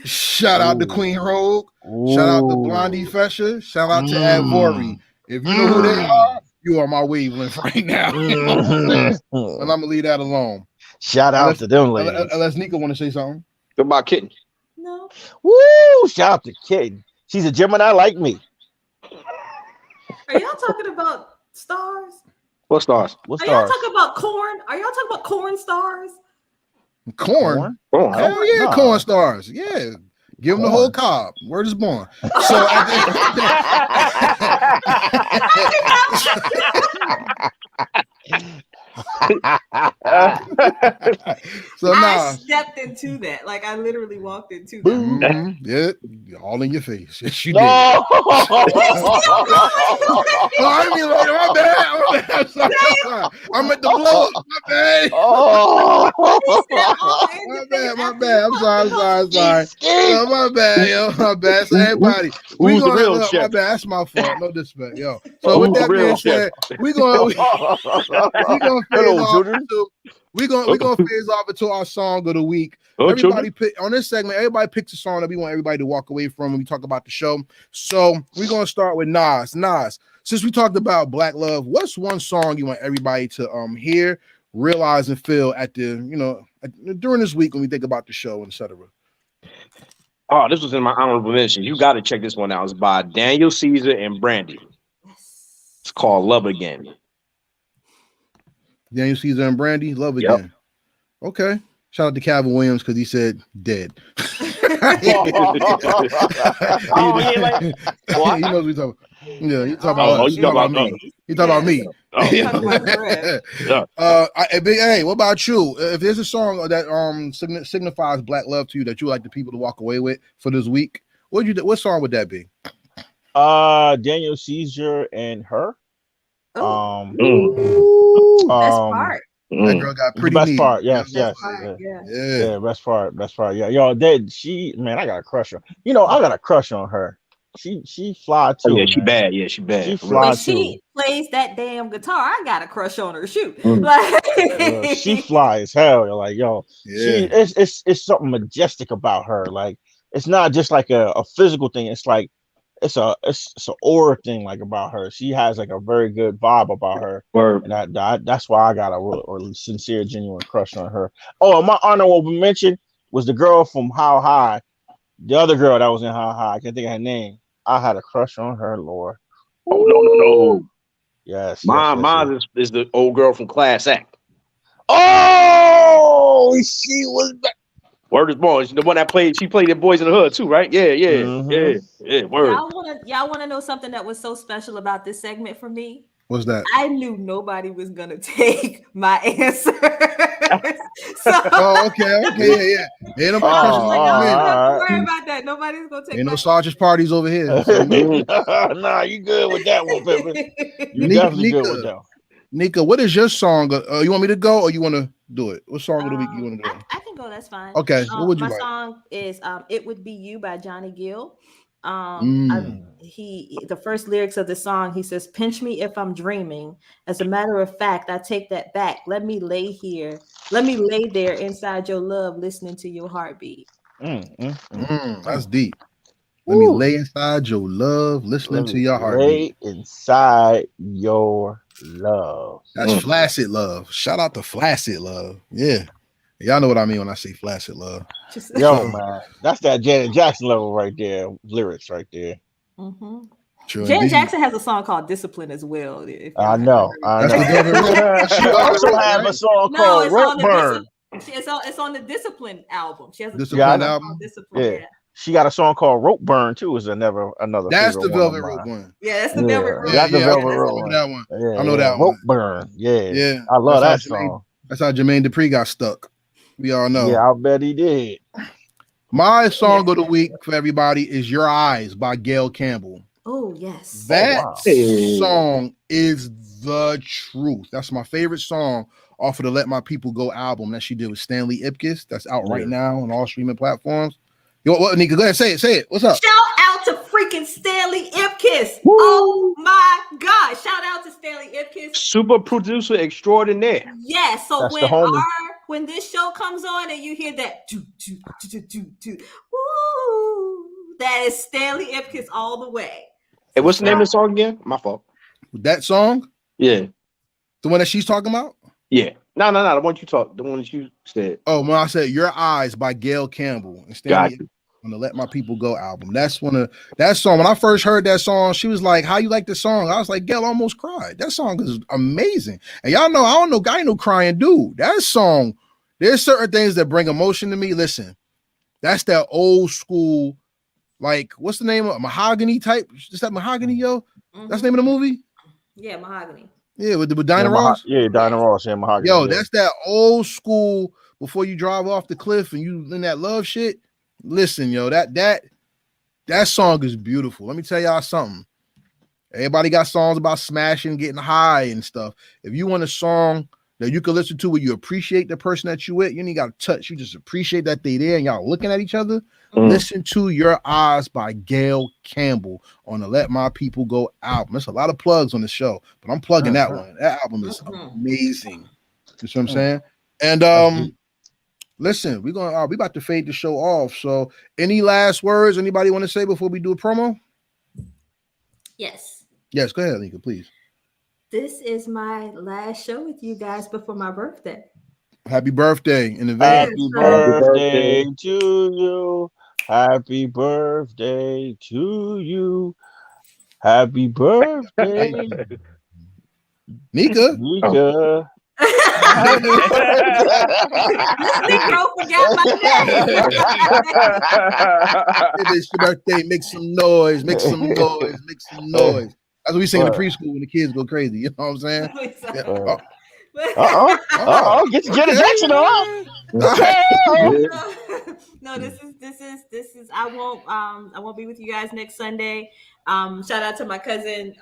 Shout out to Queen Rogue. Shout out to Blondie Fesher. Shout out to Advori. If you know who they are, you are my wavelength right now. And I'm gonna leave that alone. Shout out to them ladies. Unless Nika want to say something. What about Kitten? No. Woo! Shout out to Kitten. She's a Gemini like me. Are y'all talking about stars? What stars? What Are y'all stars? talking about corn? Are y'all talking about corn stars? Corn? Oh, Hell yeah, no. corn stars. Yeah. Give them the whole cob. Word is born. So so I stepped into that. Like I literally walked into that. Yeah, all in your face. Yes, you No. did. I mean, my bad. I'm sorry. I'm at the blow up. My bad. Oh. My bad. I'm sorry. Yo, my bad. My bad. So everybody, Who's the real my chef? bad. That's my fault. No disrespect, yo. So with that being said, we're gonna phase off into our song of the week. Everybody pick on this segment. Everybody picks a song that we want everybody to walk away from when we talk about the show. So we're gonna start with Nas. Nas, since we talked about Black Love, what's one song you want everybody to hear, realize, and feel at the during this week when we think about the show, etc. Oh, this was in my honorable mention. You got to check this one out. It's by Daniel Caesar and Brandy. It's called Love Again. Daniel Caesar and Brandy, Love Again. Okay. Shout out to Calvin Williams because he said dead. He knows what he's talking about. Yeah, he's talking about us. He's talking about me. He's talking about me. Hey, what about you? If there's a song that signifies Black love to you that you would like the people to walk away with for this week, what song would that be? Daniel Caesar and Her. Best part. That girl got pretty. Best part, yes. Yeah. Best part. Yeah, yo, I got a crush on. I got a crush on her. She fly too. Oh, yeah, man. she bad. Yeah, she bad. She fly When too. she plays that damn guitar, I got a crush on her. Shoot, She fly as hell. You're like, yo, it's something majestic about her. Like, it's not just like a physical thing. It's like it's an aura thing like about her. She has like a very good vibe about her. And that's why I got a sincere, genuine crush on her. Oh, and my honorable mention was the girl from How High. The other girl that was in How High. I can't think of her name. I had a crush on her, Lord. Oh, no. Yes. Mine is the old girl from Class Act. Oh, she was back. Word is born. She's the one that she played in Boys in the Hood too, right? Yeah. Word. Y'all want to know something that was so special about this segment for me? What's that? I knew nobody was gonna take my answer. Okay, yeah. Ain't nobody worry about that. Nobody's gonna take. Ain't no sausage parties over here. So. Nah, you good with that one, baby. You definitely good with that one. Nika, what is your song? You want me to go or you want to do it? What song of the week you want to do? I can go. That's fine. Okay. What would you my like? song is "It Would Be You" by Johnny Gill. The first lyrics of the song, he says, "Pinch me if I'm dreaming. As a matter of fact, I take that back. Let me lay here. Let me lay there inside your love, listening to your heartbeat." That's deep. Let me lay inside your love, listening to your heartbeat. Lay inside your Love. That's Flaccid Love. Shout out to Flaccid Love. Yeah. Y'all know what I mean when I say Flaccid Love. Yo, man. That's that Janet Jackson level right there. Lyrics right there. Mm-hmm. True Janet indeed. Jackson has a song called Discipline as well. I know. That's the Velvet She also have a song called Rope Burn. It's on the Discipline album. She has a Discipline album. Discipline. Yeah. She got a song called Rope Burn too. Is another That's the favorite Velvet one Rope one. Yeah, that's the Velvet Rope. That's the Velvet I Rope know one. that one. Yeah, I know that Rope one. Burn. Yeah. Yeah. I love that song. That's how Jermaine Dupri got stuck. We all know. Yeah, I bet he did. My song of the week for everybody is Your Eyes by Gail Campbell. Oh, yes. That song is the truth. That's my favorite song off of the Let My People Go album that she did with Stanley Ipkiss. That's out right now on all streaming platforms. Yo, what, Nika? Go ahead, say it. What's up? Shout out to freaking Stanley Ipkiss. Woo! Oh my God. Shout out to Stanley Ipkiss. Super producer extraordinaire. Yeah, so That's when this show comes on and you hear that woo, that is Stanley Ipkiss all the way. Hey, what's the name of the song again? My fault. That song? Yeah. The one that she's talking about? Yeah. No. The one that you said. Oh, when I said Your Eyes by Gail Campbell and Stanley on the Let My People Go album. That's one of that song. When I first heard that song, she was like, "How you like the song?" I was like, "Gail, almost cried." That song is amazing. And y'all know, I ain't no crying dude. That song, there's certain things that bring emotion to me. Listen, that's that old school, like, what's the name of Mahogany type? Is that Mahogany, yo? That's the name of the movie? Yeah, Mahogany. Yeah, with Dinah Ross. Yeah, Dinah Ross and Mahogany. Yo, that's that old school before you drive off the cliff and you in that love shit. Listen, yo, that song is beautiful. Let me tell y'all something. Everybody got songs about smashing, getting high and stuff. If you want a song that you can listen to where you appreciate the person that you with, you ain't got to touch. You just appreciate that they there and y'all looking at each other. Listen to Your Eyes by Gail Campbell on the Let My People Go album. There's a lot of plugs on the show, but I'm plugging that one. That album is amazing. You see what I'm saying? And listen, we about to fade the show off. So any last words anybody want to say before we do a promo? Yes. Yes, go ahead, Nika, please. This is my last show with you guys before my birthday. Happy birthday in advance. Happy birthday to you. Happy birthday to you. Happy birthday, Nika. Negro forgot my name. It's your birthday. Make some noise. Make some noise. Make some noise. That's what we sing in the preschool when the kids go crazy. You know what I'm saying? Yeah. Get Janet Jackson on. No, this is I won't be with you guys next Sunday. Shout out to my cousin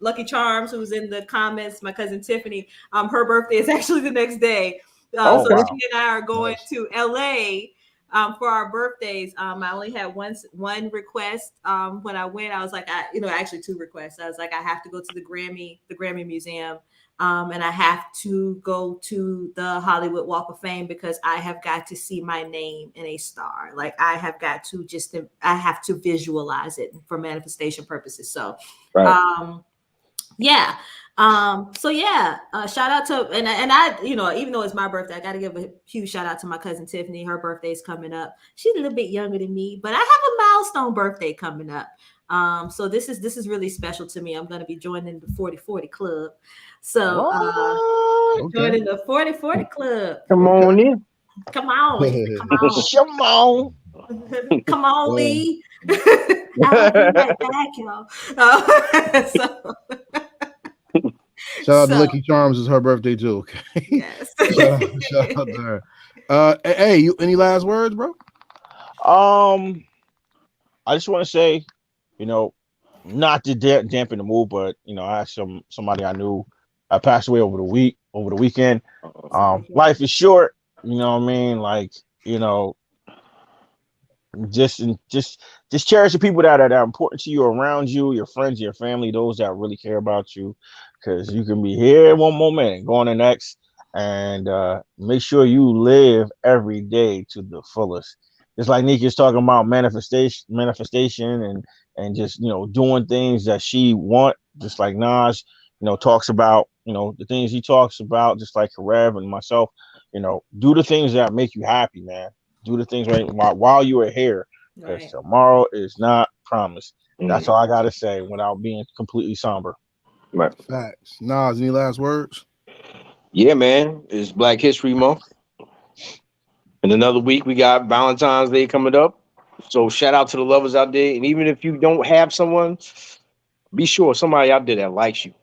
Lucky Charms, who's in the comments, my cousin Tiffany. Her birthday is actually the next day. She and I are going to LA for our birthdays. I only had one request when I went. I was like, actually two requests. I was like, I have to go to the Grammy Museum. And I have to go to the Hollywood Walk of Fame because I have got to see my name in a star. Like I have to visualize it for manifestation purposes. So, shout out to, and I, even though it's my birthday, I got to give a huge shout out to my cousin Tiffany. Her birthday's coming up. She's a little bit younger than me, but I have a milestone birthday coming up. So this is really special to me. I'm going to be joining the 40/40 club. So joining the 40/40 club. Come on in. Come on. Come on, Lee. I'll be right back, y'all. Shout out to Lucky Charms. It's her birthday too. Okay. Yes. shout out to her. Hey, you any last words, bro? I just want to say, not to dampen the mood, but I had somebody I knew passed away over the weekend. Life is short, you know what I mean? Like, just cherish the people that are important to you, around you, your friends, your family, those that really care about you, because you can be here one moment and go on the next. And make sure you live every day to the fullest. Just like Nika's talking about manifestation and just doing things that she want, just like Nas, talks about, the things he talks about, just like Karev and myself, do the things that make you happy, man. Do the things right while you are here, because tomorrow is not promised. That's all I got to say without being completely somber. Right. Facts. Nas, any last words? Yeah, man. It's Black History Month. In another week, we got Valentine's Day coming up. So shout out to the lovers out there. And even if you don't have someone, be sure somebody out there that likes you.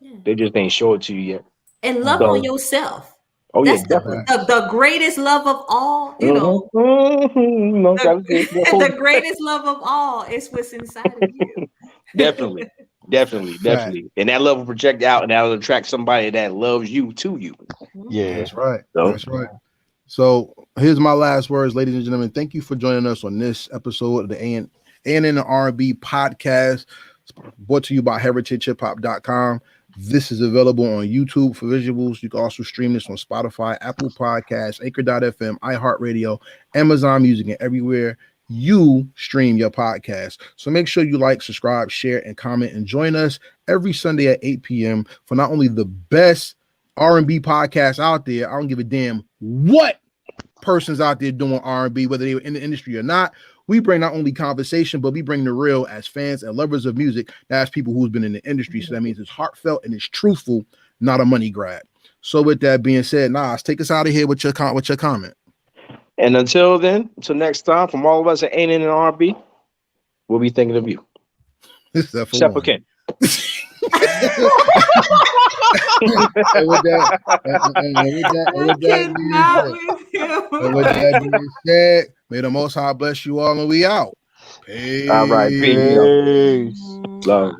Yeah. They just ain't show it to you yet. And love on yourself. Oh, that's yeah, the greatest love of all, the greatest love of all is what's inside of you. Definitely. And that love will project out, and that'll attract somebody that loves you to you. Yeah, that's right. That's right. So here's my last words, ladies and gentlemen. Thank you for joining us on this episode of the A&N and R&B podcast, brought to you by heritagehiphop.com. This is available on YouTube for visuals. You can also stream this on Spotify, Apple Podcasts, Anchor.fm, iHeartRadio, Amazon Music, and everywhere you stream your podcast. So make sure you like, subscribe, share, and comment, and join us every Sunday at 8 p.m. for not only the best R&B podcast out there. I don't give a damn what person's out there doing R&B, whether they were in the industry or not. We bring not only conversation, but we bring the real as fans and lovers of music. That's people who's been in the industry. So that means it's heartfelt and it's truthful, not a money grab. So with that being said, Nas, take us out of here with your comment. And until next time, from all of us at A&N and R&B, we'll be thinking of you. Except for Ken. And with that being said, may the Most High bless you all, and we out. Peace. All right, peace. Love.